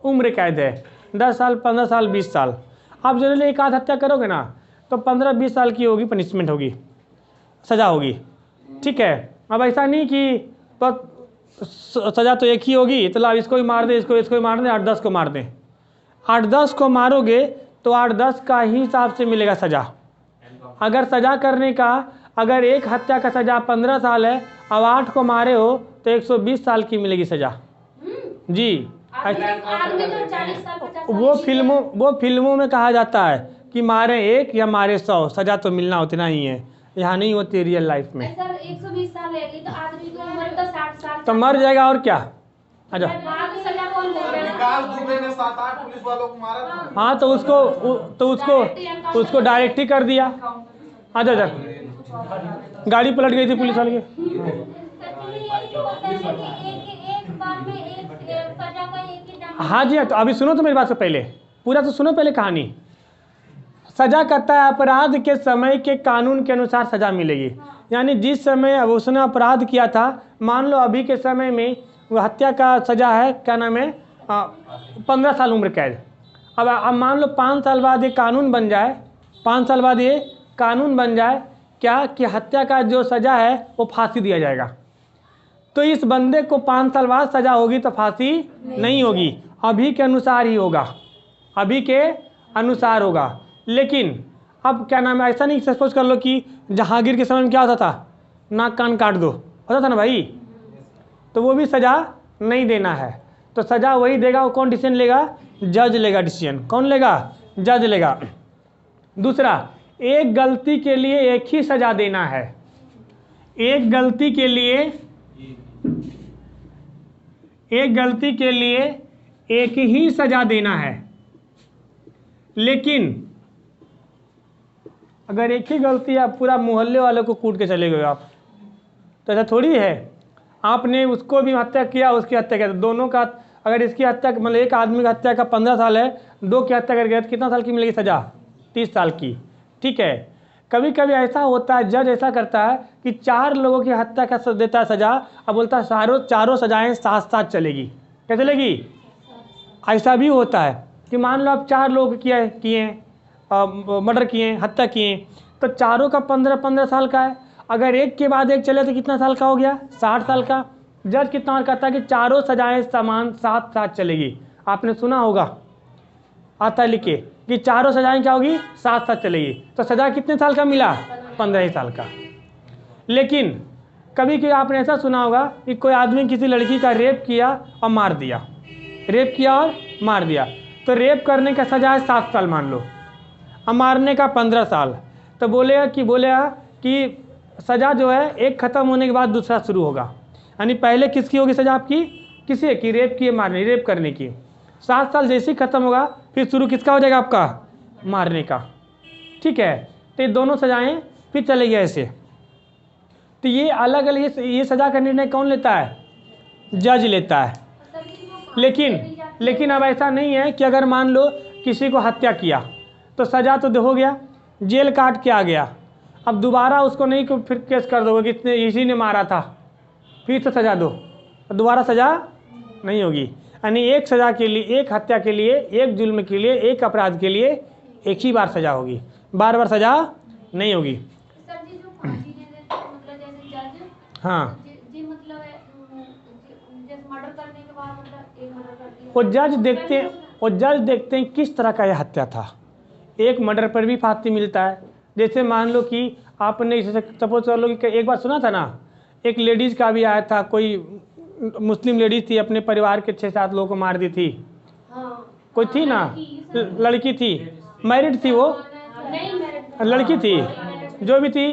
उम्र कैद है, 10 साल 15 साल 20 साल। आप जनरली एक आध हत्या करोगे ना तो 15-20 साल की होगी, पनिशमेंट होगी, सज़ा होगी, ठीक है। अब ऐसा नहीं कि सज़ा तो एक ही होगी, तो अब इसको ही मार दे, इसको ही मार दे, 8-10 को मार दें। 8-10 को मारोगे तो 8-10 का ही हिसाब से मिलेगा सज़ा। अगर सज़ा करने का, अगर एक हत्या का सज़ा 15 साल है, अब 8 को मारे हो तो 120 साल की मिलेगी सज़ा जी। वो फिल्मों में कहा जाता है कि मारे 1 या मारे 100, सज़ा तो मिलना उतना ही है, यहाँ नहीं होती रियल लाइफ में। सर 120 साल है तो आदमी की उम्र तो 60 साल तो मर जाएगा और क्या। अच्छा, सजा कौन देगा? विकास दुबे ने 7-8 पुलिस वालों को मारा था। हाँ तो उसको डायरेक्ट ही कर दिया। अच्छा, गाड़ी पलट गई थी पुलिस वाले की। हाँ जी, तो अभी सुनो तो मेरी बात से पहले, पूरा तो सुनो पहले कहानी। सजा करता है अपराध के समय के कानून के अनुसार सजा मिलेगी, यानी जिस समय अब उसने अपराध किया था, मान लो अभी के समय में वो हत्या का सजा है, क्या नाम है, 15 साल उम्र कैद। अब मान लो 5 साल बाद ये कानून बन जाए, 5 साल बाद ये कानून बन जाए क्या कि हत्या का जो सजा है वो फांसी दिया जाएगा। तो इस बंदे को 5 साल बाद सजा होगी तो फांसी नहीं होगी, अभी के अनुसार ही होगा, अभी के अनुसार होगा। लेकिन अब क्या नाम है, ऐसा नहीं सपोज कर लो कि जहांगीर के समय में क्या होता था, नाक कान काट दो होता था ना भाई, तो वो भी सज़ा नहीं देना है। तो सज़ा वही देगा, वो कौन डिसीजन लेगा, जज लेगा डिसीजन। कौन लेगा, जज लेगा। दूसरा, एक गलती के लिए एक ही सज़ा देना है, एक गलती के लिए एक ही सज़ा देना है। लेकिन अगर एक ही गलती आप पूरा मोहल्ले वालों को कूट के चले गए आप, तो ऐसा थोड़ी है। आपने उसको भी हत्या किया, उसकी हत्या किया, तो दोनों का, अगर इसकी हत्या मतलब एक आदमी की हत्या का 15 साल है, 2 की हत्या कर गया तो कितना साल की मिलेगी सज़ा, 30 साल की, ठीक है। कभी कभी ऐसा होता है, जज ऐसा करता है कि 4 लोगों की हत्या का देता है सज़ा, अब बोलता है चारों सजाएं साथ साथ चलेगी। क्या चलेगी, ऐसा भी होता है कि मान लो आप 4 लोग किए मर्डर किए, हत्या किए, तो चारों का 15-15 साल का है। अगर एक के बाद एक चले तो कितना साल का हो गया, 60 साल का। जज कितना कहता है कि चारों सजाएं समान साथ साथ चलेगी। आपने सुना होगा, आता लिखे कि चारों सजाएं क्या होगी, साथ साथ चलेगी। तो सजा कितने साल का मिला, 15 साल का। लेकिन कभी कभी आपने ऐसा सुना होगा कि कोई आदमी किसी लड़की का रेप किया और मार दिया, रेप किया और मार दिया, तो रेप करने का सजा है 7 साल मान लो, और मारने का 15 साल। तो बोलेगा कि सज़ा जो है एक ख़त्म होने के बाद दूसरा शुरू होगा, यानी पहले किसकी होगी सज़ा आपकी, किसी की, रेप की, मारने, रेप करने की। 7 साल जैसे ही ख़त्म होगा फिर शुरू किसका हो जाएगा, आपका मारने का, ठीक है। तो ये दोनों सज़ाएँ फिर चलेगी ऐसे। तो ये अलग अलग, ये सज़ा का निर्णय कौन लेता है, जज लेता है। लेकिन अब ऐसा नहीं है कि अगर मान लो किसी को हत्या किया तो सज़ा तो हो गया, जेल काट के आ गया, अब दोबारा उसको नहीं को फिर केस कर दोगे कि इसी ने मारा था, फिर तो सज़ा दो, दोबारा सज़ा नहीं होगी। यानी एक सज़ा के लिए, एक हत्या के लिए, एक जुल्म के लिए, एक अपराध के लिए एक ही बार सज़ा होगी, बार बार सज़ा नहीं होगी। सर जी जो फांसी दे देते हैं, मतलब जैसे जज, हाँ, जी मतलब जैसे मर्डर करने के बाद मतलब एक मर्डर कर दिया, वो जज देखते हैं किस तरह का यह हत्या था। एक मर्डर पर भी फांसी मिलता है। जैसे मान लो कि आपने सपोज कर लो कि एक बार सुना था ना, एक लेडीज़ का भी आया था, कोई मुस्लिम लेडीज़ थी, अपने परिवार के 6-7 लोगों को मार दी थी। कोई थी ना, लड़की थी, मैरिड थी, वो नहीं मैरिड लड़की थी, जो भी थी,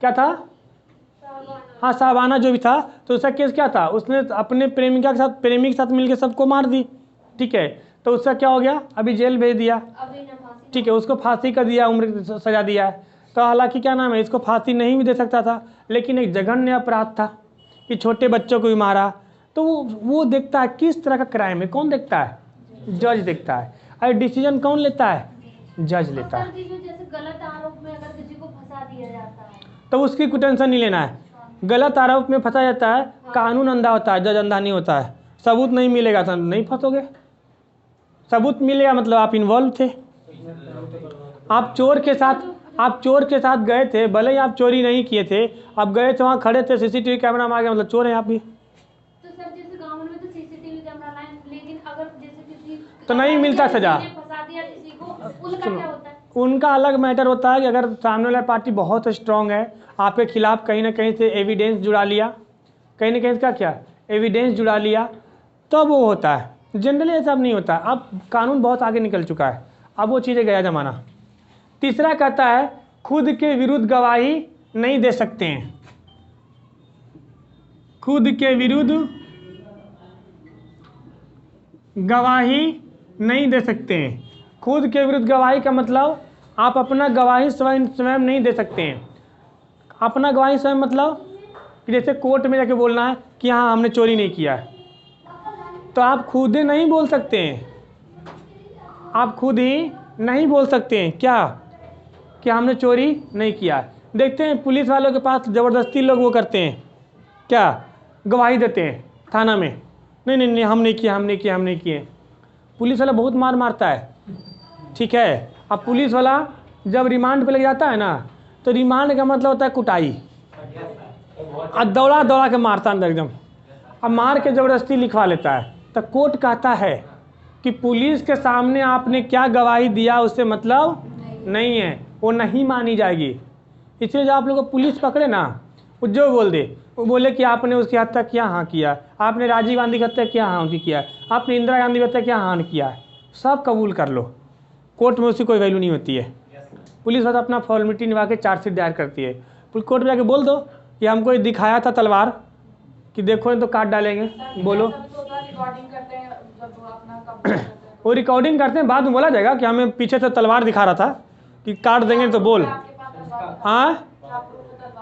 क्या था, हाँ साहबाना जो भी था, तो उसका केस क्या था, उसने अपने प्रेमी के साथ मिलकर सबको मार दी, ठीक है, तो उसका क्या हो गया, अभी जेल भेज दिया, अभी ना फांसी। ठीक है, उसको फांसी का दिया, उम्र सजा दिया है। तो हालांकि क्या नाम है, इसको फांसी नहीं भी दे सकता था, लेकिन एक जघन्य अपराध था कि छोटे बच्चों को भी मारा, तो वो देखता है किस तरह का क्राइम है, कौन देखता है, जज देखता है। अरे डिसीजन कौन लेता है, जज लेता है। सर जी, जो जैसे गलत आरोप में अगर किसी को फंसा दिया जाता है तो उसकी कोई टेंशन नहीं लेना है, गलत आरोप में फंसा जाता है, कानून अंधा होता है, जज अंधा नहीं होता है। सबूत नहीं मिलेगा तो नहीं फंसोगे, सबूत मिलेगा मतलब आप इन्वॉल्व थे। आप चोर के साथ गए थे, भले ही आप चोरी नहीं किए थे, आप गए थे, वहाँ खड़े थे, सीसीटीवी कैमरा में आ गया, मतलब चोर हैं आप भी। तो सर जैसे गाँव में तो सीसीटीवी कैमरा लाइन, लेकिन अगर जैसे किसी तो नहीं मिलता सजा। फंसा दिया किसी को, उनका क्या होता है? उनका अलग मैटर होता है कि अगर सामने वाला पार्टी बहुत स्ट्रांग है, आपके खिलाफ कहीं ना कहीं से एविडेंस जुड़ा लिया, कहीं ना कहीं से क्या एविडेंस जुड़ा लिया, तब वो होता है। जनरली ऐसा नहीं होता। अब कानून बहुत आगे निकल चुका है, अब वो चीज़ें गया जमाना। तीसरा कहता है खुद के विरुद्ध गवाही नहीं दे सकते हैं, खुद के विरुद्ध गवाही नहीं दे सकते हैं। खुद के विरुद्ध गवाही का मतलब आप अपना गवाही स्वयं नहीं दे सकते हैं। अपना गवाही स्वयं मतलब कि जैसे कोर्ट में जाके बोलना है कि हाँ हमने चोरी नहीं किया है, तो आप खुद ही नहीं बोल सकते हैं, आप खुद ही नहीं बोल सकते हैं क्या कि हमने चोरी नहीं किया है। देखते हैं पुलिस वालों के पास ज़बरदस्ती लोग वो करते हैं, क्या गवाही देते हैं थाना में, नहीं नहीं नहीं हमने किए। पुलिस वाला बहुत मार मारता है, ठीक है। अब पुलिस वाला जब रिमांड पे लग जाता है ना, तो रिमांड का मतलब होता है कुटाई, अब दौड़ा के मारता अंदर एकदम, अब मार के ज़बरदस्ती लिखवा लेता है। तो कोर्ट कहता है कि पुलिस के सामने आपने क्या गवाही दिया उससे मतलब नहीं है, वो नहीं मानी जाएगी। इसलिए जब आप लोग को पुलिस पकड़े ना, वो जो बोल दे, वो बोले कि आपने उसकी हत्या किया, हाँ किया, आपने राजीव गांधी की हत्या किया, हाँ उनकी किया, आपने इंदिरा गांधी की हत्या किया, हाँ किया, सब कबूल कर लो। कोर्ट में उसकी कोई वैल्यू नहीं होती है। पुलिस बस अपना फॉर्मेलिटी निभा के चार्जशीट दायर करती है। कोर्ट में जाके बोल दो कि हमको दिखाया था तलवार, कि देखो तो काट डालेंगे, बोलो। वो रिकॉर्डिंग करते हैं, बाद में बोला जाएगा कि हमें पीछे से तलवार दिखा रहा था कि काट देंगे, तो बोल। हाँ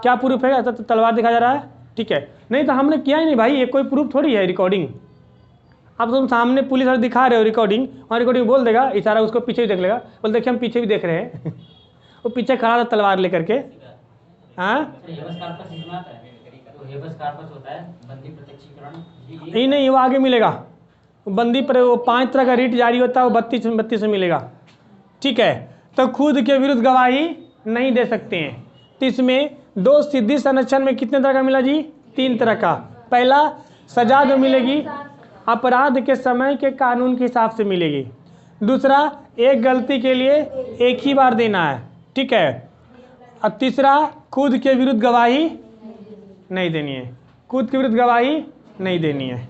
क्या प्रूफ है, ऐसा तो तलवार दिखा जा रहा है, ठीक है, नहीं तो हमने किया ही नहीं भाई, ये कोई प्रूफ थोड़ी है रिकॉर्डिंग। अब तुम सामने पुलिस वाले दिखा रहे हो रिकॉर्डिंग, वहाँ रिकॉर्डिंग बोल देगा, इशारा उसको पीछे भी देख लेगा, बोल देखिए हम पीछे भी देख रहे हैं वो पीछे खड़ा था तलवार लेकर के। हाँ नहीं वो आगे मिलेगा, बंदी पर वो 5 तरह का रीट जारी होता है, वो 32 में मिलेगा, ठीक है। तो खुद के विरुद्ध गवाही नहीं दे सकते हैं। तो इसमें 2 सिद्धि संरक्षण में कितने तरह का मिला जी, 3 तरह का। पहला सजा जो मिलेगी अपराध के समय के कानून के हिसाब से मिलेगी। दूसरा एक गलती के लिए एक ही बार देना है, ठीक है। और तीसरा खुद के विरुद्ध गवाही नहीं देनी है, खुद के विरुद्ध गवाही नहीं देनी है,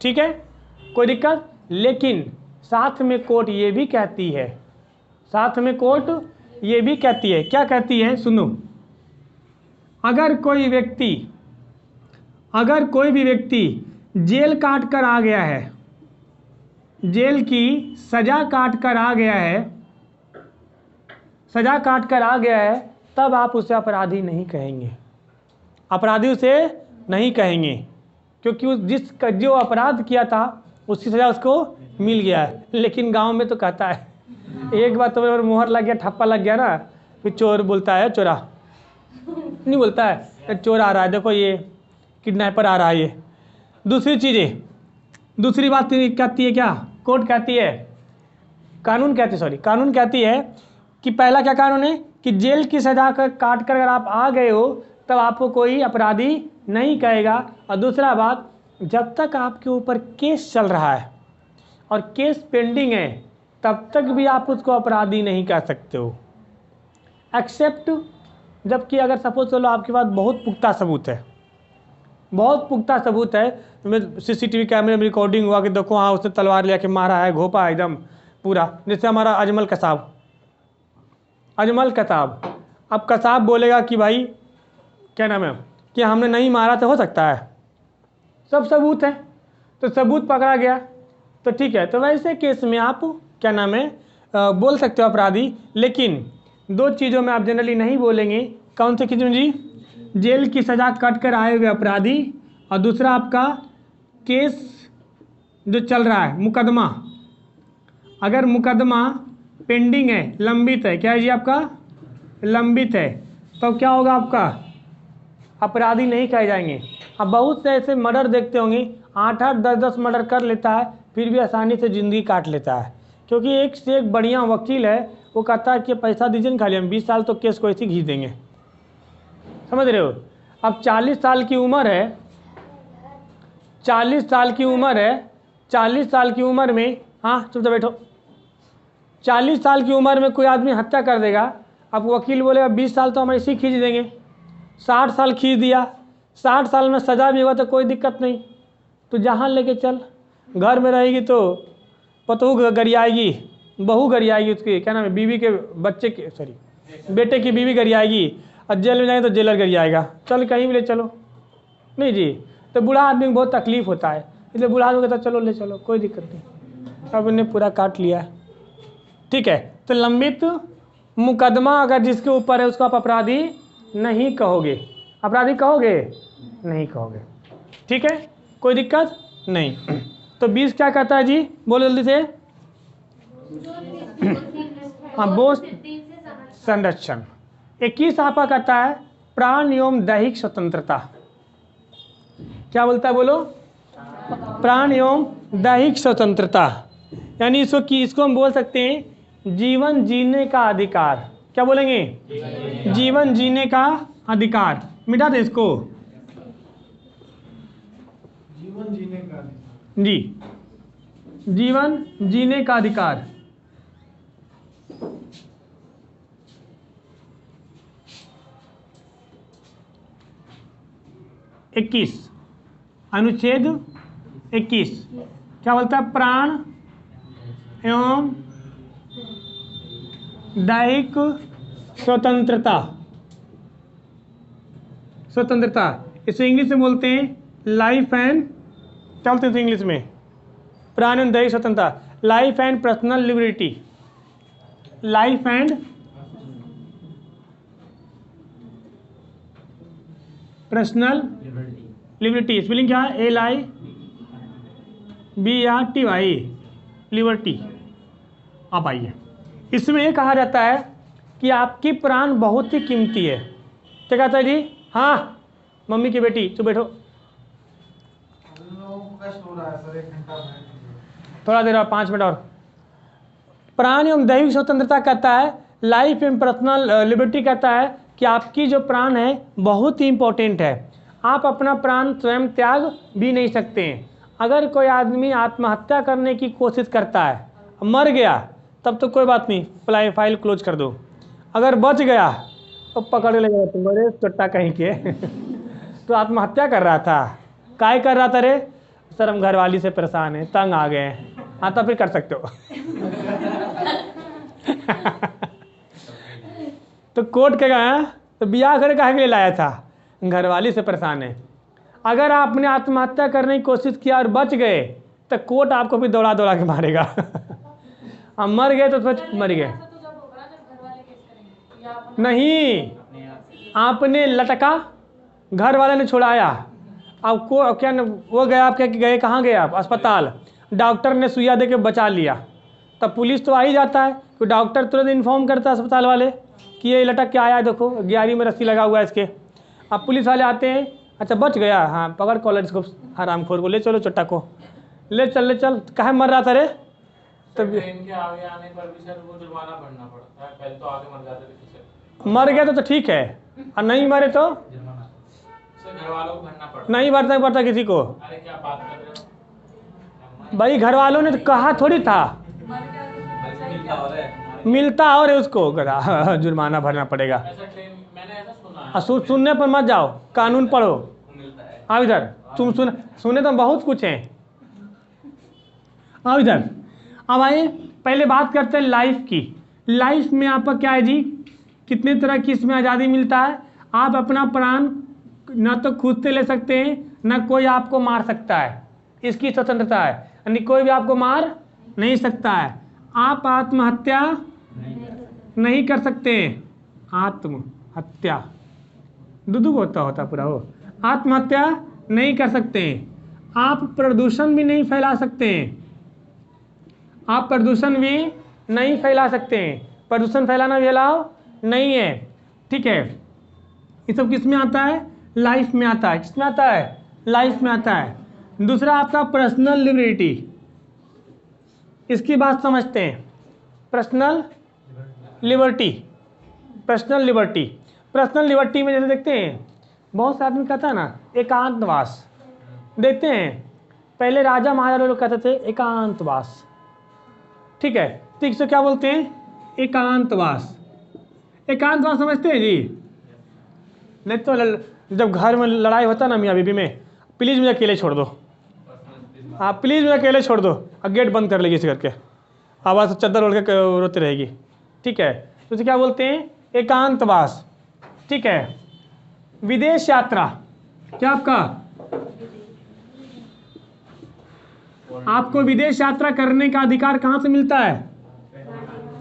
ठीक है, कोई दिक्कत। लेकिन साथ में कोर्ट ये भी कहती है, साथ में कोर्ट ये भी कहती है, क्या कहती है सुनो, अगर कोई भी व्यक्ति जेल काट कर आ गया है, जेल की सजा काट कर आ गया है, तब आप उसे अपराधी नहीं कहेंगे, अपराधी उसे नहीं कहेंगे, क्योंकि जो अपराध किया था उसकी सजा उसको मिल गया है। लेकिन गांव में तो कहता है, एक बार तो मोहर लग गया, ठप्पा लग गया ना, फिर चोर बोलता है चोरा नहीं बोलता है, चोर आ रहा है, देखो ये किडनैपर आ रहा है। ये दूसरी बात कहती है, क्या कोर्ट कहती है, कानून कहती है कि पहला क्या कानून है कि जेल की सजा काट कर अगर आप आ गए हो तब आपको कोई अपराधी नहीं कहेगा। और दूसरा बात, जब तक आपके ऊपर केस चल रहा है और केस पेंडिंग है तब तक भी आप उसको अपराधी नहीं कह सकते हो, एक्सेप्ट जबकि अगर सपोज चलो आपके पास बहुत पुख्ता सबूत है, सीसीटीवी कैमरे में रिकॉर्डिंग हुआ कि देखो हाँ उसने तलवार लेके मारा है, घोपा एकदम पूरा, जैसे हमारा अजमल कसाब। अब कसाब बोलेगा कि भाई क्या नाम है, कि हमने नहीं मारा तो हो सकता है, सब सबूत है, तो सबूत पकड़ा गया तो ठीक है। तो वैसे केस में आप क्या नाम है बोल सकते हो अपराधी, लेकिन दो चीज़ों में आप जनरली नहीं बोलेंगे। कौन से चीज़ों जी? जेल की सज़ा कट कर आए हुए अपराधी, और दूसरा आपका केस जो चल रहा है, मुकदमा। अगर मुकदमा पेंडिंग है, लंबित है, क्या है जी आपका? लंबित है, तो क्या होगा आपका? अपराधी नहीं कहे जाएंगे। अब बहुत से ऐसे मर्डर देखते होंगे, 8-8, 10-10 मर्डर कर लेता है, फिर भी आसानी से ज़िंदगी काट लेता है, क्योंकि एक से एक बढ़िया वकील है, वो कहता है कि पैसा दीजिए ना, खाली हम 20 साल तो केस को ऐसे घींच देंगे। समझ रहे हो? अब 40 साल की उम्र है, 40 साल की उम्र है, 40 साल की उम्र में, हाँ चुप बैठो, 40 साल की उम्र में कोई आदमी हत्या कर देगा, अब वकील बोलेगा 20 साल तो हम ऐसे ही खींच देंगे। 60 साल खींच दिया, 60 साल में सज़ा भी हुआ तो कोई दिक्कत नहीं, तो जहाँ लेके चल, घर में रहेगी तो पतोह गरियाएगी, बहू गरियाएगी, उसकी क्या नाम है, बीवी के बच्चे के, सॉरी बेटे की बीवी गरियाएगी, और जेल में जाएंगे तो जेलर गरियाएगा। चल कहीं भी ले चलो, नहीं जी, तो बूढ़ा आदमी को बहुत तकलीफ होता है, इसलिए बूढ़ा आदमी कहता चलो ले चलो, कोई दिक्कत नहीं, अब इन्हें पूरा काट लिया है। ठीक है, तो लंबित मुकदमा अगर जिसके ऊपर है उसको आप अपराधी नहीं कहोगे, अपराधी कहोगे नहीं कहोगे। ठीक है, कोई दिक्कत नहीं। तो 20 क्या कहता है जी, बोलो जल्दी से। हाँ, बोझ संरक्षण। 21 आपका कहता है प्राण एवं दैहिक स्वतंत्रता। क्या बोलता है बोलो? प्राण एवं दैहिक स्वतंत्रता, यानी इसको हम बोल सकते हैं जीवन जीने का अधिकार। क्या बोलेंगे? जीवन जीने का अधिकार। मिटा दे इसको, जीवन जीने का अधिकार। जी, जीवन जीने का अधिकार। इक्कीस, अनुच्छेद 21 क्या बोलता है? प्राण एवं दैहिक स्वतंत्रता। स्वतंत्रता इसे इंग्लिश में बोलते हैं लाइफ एंड, क्या बोलते हैं इंग्लिश में? प्राण एवं दैहिक स्वतंत्रता, life and personal liberty. Life and personal liberty, spelling क्या है? LIBERTY, liberty. अब आइए, इसमें ये कहा जाता है कि आपकी प्राण बहुत ही कीमती है। क्या कहता है जी? हाँ मम्मी की बेटी, चुप बैठो, हम लोगों को कष्ट हो रहा है सर, 1 घंटा बैठ। थोड़ा देर और 5 मिनट और। प्राण एवं दैहिक स्वतंत्रता कहता है, लाइफ एंड पर्सनल लिबर्टी कहता है कि आपकी जो प्राण है बहुत ही इंपॉर्टेंट है। आप अपना प्राण स्वयं त्याग भी नहीं सकते हैं। अगर कोई आदमी आत्महत्या करने की कोशिश करता है, मर गया, तब तो कोई बात नहीं, फाइल क्लोज कर दो। अगर बच गया तो पकड़ लेगा तुम्हारे चट्टा कहीं के तो आत्महत्या कर रहा था, काय कर रहा था रे? सर हम घरवाली से परेशान हैं, तंग आ गए हैं। हाँ तो फिर कर सकते हो तो कोर्ट के गया तो ब्याह करे काहे के लिए लाया था? घरवाली से परेशान है। अगर आपने आत्महत्या करने की कोशिश किया और बच गए तो कोर्ट आपको भी दौड़ा दौड़ा के मारेगा अब मर गए तो मर गए नहीं, आपने लटका, घर वाले ने छुड़ाया, आपको क्या वो गया, आप क्या गए, कहाँ गए आप? अस्पताल, डॉक्टर ने सुइया दे के बचा लिया, तब पुलिस तो आ ही जाता है, तो डॉक्टर तुरंत इन्फॉर्म करता है अस्पताल वाले कि ये लटक के आया है, देखो ग्यारी में रस्सी लगा हुआ है इसके। अब पुलिस वाले आते हैं, अच्छा बच गया, हाँ पकड़ कॉलर इसको, हरामखोर को ले चलो, चट्टा को ले चल, काहे मर रहा था रे? तब ट्रेन के आगे आने पर भी सर वो जुर्माना भरना पड़ता है, पहले तो आगे मर जाते थे पीछे। मर गया तो ठीक है, और नहीं मरे तो सर घर वालों को भरना पड़ता। नहीं पड़ता किसी को। अरे क्या बात कर रहे हो भाई घर वालों ने तो कहा थोड़ी था, मिलता और है उसको जुर्माना भरना पड़ेगा। ऐसा ट्रेन मैंने ऐसा सुना है। सुनने पर मत जाओ, कानून पढ़ो। आओ इधर, तुम सुने तो बहुत कुछ है। आओ इधर, अब आइए पहले बात करते हैं लाइफ की। लाइफ में आपका क्या है जी, कितने तरह की इसमें आज़ादी मिलता है? आप अपना प्राण ना तो खुद से ले सकते हैं, ना कोई आपको मार सकता है, इसकी स्वतंत्रता है, यानी कोई भी आपको मार नहीं सकता है। आप आत्महत्या नहीं कर सकते, आत्महत्या दुदू होता पूरा हो, आत्महत्या नहीं कर सकते। आप प्रदूषण भी नहीं फैला सकते, आप प्रदूषण भी नहीं फैला सकते, प्रदूषण फैलाना भी अलाउ नहीं है। ठीक है, ये सब किस में आता है? लाइफ में आता है। किस में आता है? लाइफ में आता है। दूसरा आपका पर्सनल लिबर्टी, इसकी बात समझते हैं। Personal liberty, personal liberty, personal liberty में जैसे देखते हैं बहुत से आदमी कहता है ना एकांतवास, देखते हैं पहले राजा महाराजा लोग कहते थे एकांतवास, ठीक है, तो इसको क्या बोलते हैं? एकांतवास। एकांतवास समझते हैं जी? नहीं तो जब घर में लड़ाई होता ना मियाँ बीवी में, प्लीज़ मुझे अकेले छोड़ दो, हाँ प्लीज़ मुझे अकेले छोड़ दो, और गेट बंद कर लेगी इसे करके, आवाज़ चद्दर ओढ़ के रोती रहेगी। ठीक है, तो इसे क्या बोलते हैं? एकांतवास। ठीक है, विदेश यात्रा, क्या आपको विदेश यात्रा करने का अधिकार कहाँ से मिलता है?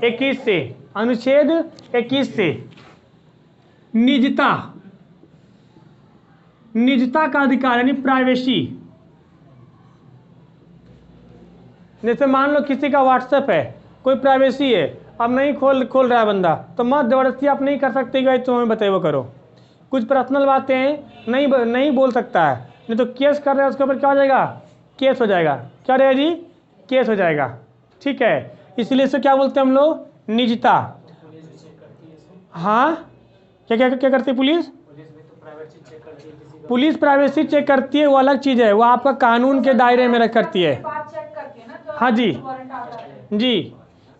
21 से, अनुच्छेद 21 से। निजता, निजता का अधिकार यानी प्राइवेसी। जैसे मान लो किसी का व्हाट्सएप है, कोई प्राइवेसी है, अब नहीं खोल रहा है बंदा, तो मत जबरदस्ती आप नहीं कर सकते कि तुम्हें बताइए वो करो। कुछ पर्सनल बातें हैं नहीं बोल सकता है, नहीं तो केस कर रहे हैं उसके ऊपर क्या हो जाएगा? केस हो जाएगा। क्या रहेगा जी? केस हो जाएगा। ठीक है, इसलिए इसे क्या बोलते हैं हम लोग? निजता। हाँ, क्या करती है पुलिस? पुलिस प्राइवेसी चेक करती है, वो अलग चीज़ है, वो आपका कानून के दायरे में करती है। हाँ जी जी,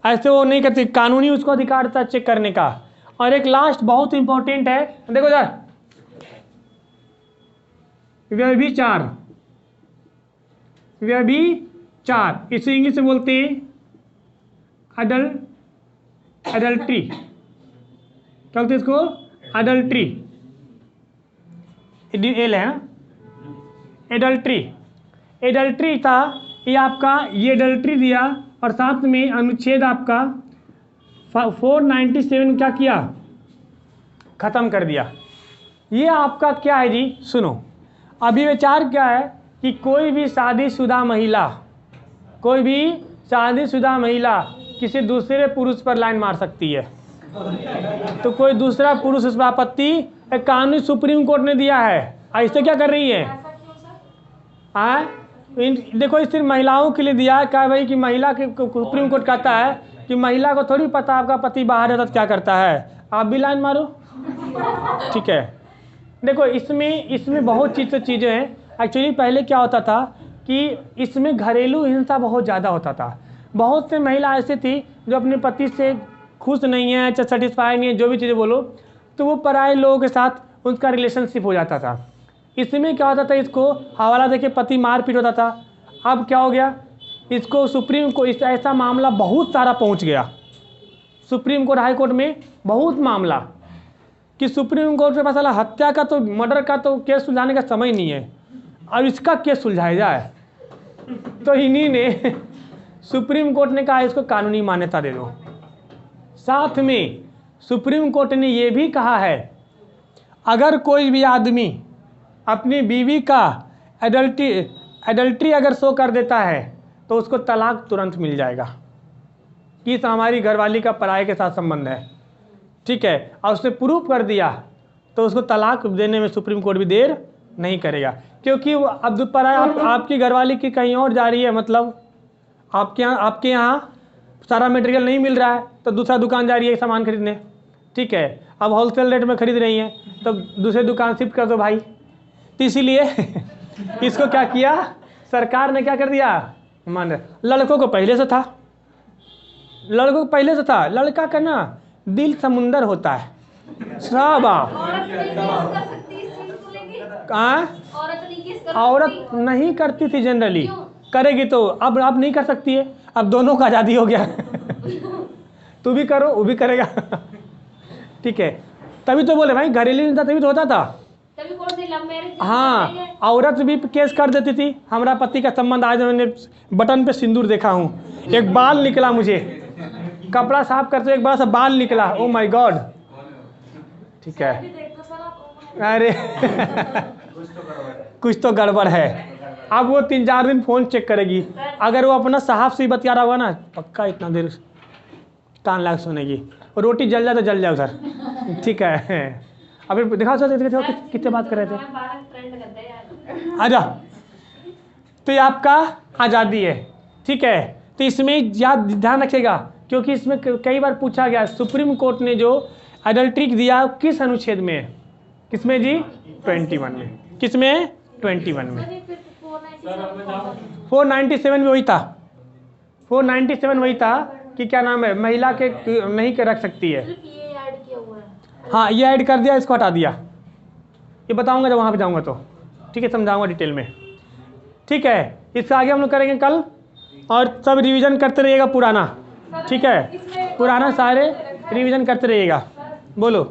ऐसे वो नहीं करती, कानूनी उसको अधिकार था चेक करने का। और एक लास्ट बहुत इंपॉर्टेंट है, देखो इधर, व्यभिचार। व्यभिचार इसे इंग्लिश में बोलते हैं अडल्ट्री। क्या बोलते हैं इसको? अडल्ट्री। एल है एडल्ट्री। एडल्ट्री था ये आपका, ये एडल्ट्री दिया और साथ में अनुच्छेद आपका 497 क्या किया? खत्म कर दिया। ये आपका क्या है जी? सुनो, अभिव्यचार क्या है कि कोई भी शादीशुदा महिला किसी दूसरे पुरुष पर लाइन मार सकती है, तो कोई दूसरा पुरुष उस पर आपत्ति, एक कानून सुप्रीम कोर्ट ने दिया है। ऐसे क्या कर रही है? देखो इस सिर्फ महिलाओं के लिए दिया है, क्या भाई कि महिला के सुप्रीम कोर्ट कहता है कि महिला को थोड़ी पता आपका पति बाहर रहता तो क्या करता है, आप भी लाइन मारो। ठीक है, देखो इसमें बहुत चीज़ें हैं। एक्चुअली पहले क्या होता था कि इसमें घरेलू हिंसा बहुत ज़्यादा होता था। बहुत से महिला ऐसी थी जो अपने पति से खुश नहीं है, चाहे सेटिस्फाई नहीं है, जो भी चीज़ें बोलो, तो वो पराए लोगों के साथ उनका रिलेशनशिप हो जाता था। इसमें क्या होता था, इसको हवाला देके पति मारपीट होता था। अब क्या हो गया, इसको सुप्रीम कोर्ट, ऐसा मामला बहुत सारा पहुंच गया सुप्रीम कोर्ट, हाई कोर्ट में बहुत मामला, कि सुप्रीम कोर्ट के पास साला हत्या का तो, मर्डर का तो केस सुलझाने का समय नहीं है, अब इसका केस सुलझाया जाए। तो इन्हीं ने सुप्रीम कोर्ट ने कहा इसको कानूनी मान्यता दे दो। साथ में सुप्रीम कोर्ट ने यह भी कहा है अगर कोई भी आदमी अपनी बीवी का एडल्ट्री अगर शो कर देता है तो उसको तलाक तुरंत मिल जाएगा, कि हमारी घरवाली का पराये के साथ संबंध है। ठीक है, और उसने प्रूफ कर दिया तो उसको तलाक देने में सुप्रीम कोर्ट भी देर नहीं करेगा, क्योंकि वो अब पराया आपकी घरवाली की कहीं और जा रही है, मतलब आपके यहाँ सारा मटेरियल नहीं मिल रहा है तो दूसरा दुकान जा रही है सामान खरीदने। ठीक है, अब होलसेल रेट में खरीद रही हैं तो दूसरे दुकान शिफ्ट कर दो भाई। तो इसीलिए इसको क्या किया सरकार ने, क्या कर दिया, मान लड़कों को पहले से था, लड़का का ना दिल समुंदर होता है। औरत नहीं करती थी जनरली, करेगी तो अब नहीं कर सकती है, अब दोनों का आज़ादी हो गया। तू भी करो वो भी करेगा। ठीक है, तभी तो बोले भाई घरेलू हिंसा तभी तो होता था। भी कौन सी लव मैरिज हाँ, औरत भी केस कर देती थी, हमारा पति का संबंध, आज मैंने बटन पे सिंदूर देखा हूँ, एक बाल निकला मुझे, कपड़ा साफ करते एक बड़ा सा बाल निकला, ओ माय गॉड। ठीक है, अरे कुछ तो गड़बड़ है। अब वो 3-4 दिन फोन चेक करेगी, अगर वो अपना साहब से बतिया रहा होगा ना, पक्का इतना देर कान लाग सुनेगी, रोटी जल जाए तो जल जाए उधर। ठीक है, अभी दिखाओ सर कितने बात कर रहे थे। आजा, तो ये आपका आज़ादी है। ठीक है, तो इसमें याद ध्यान रखिएगा, क्योंकि इसमें कई बार पूछा गया, सुप्रीम कोर्ट ने जो एडल्ट्री दिया किस अनुच्छेद में है? किसमें जी? 21 में। किसमें? 21 में। 497 में वही था, 497 वही था कि क्या नाम है, महिला के नहीं रख सकती है। हाँ, ये ऐड कर दिया, इसको हटा दिया, ये बताऊंगा जब वहाँ पे जाऊंगा तो। ठीक है, समझाऊंगा डिटेल में। ठीक है, इससे आगे हम लोग करेंगे कल, और सब रिवीजन करते रहिएगा पुराना। ठीक है, पुराना सारे रिवीजन करते रहिएगा। बोलो।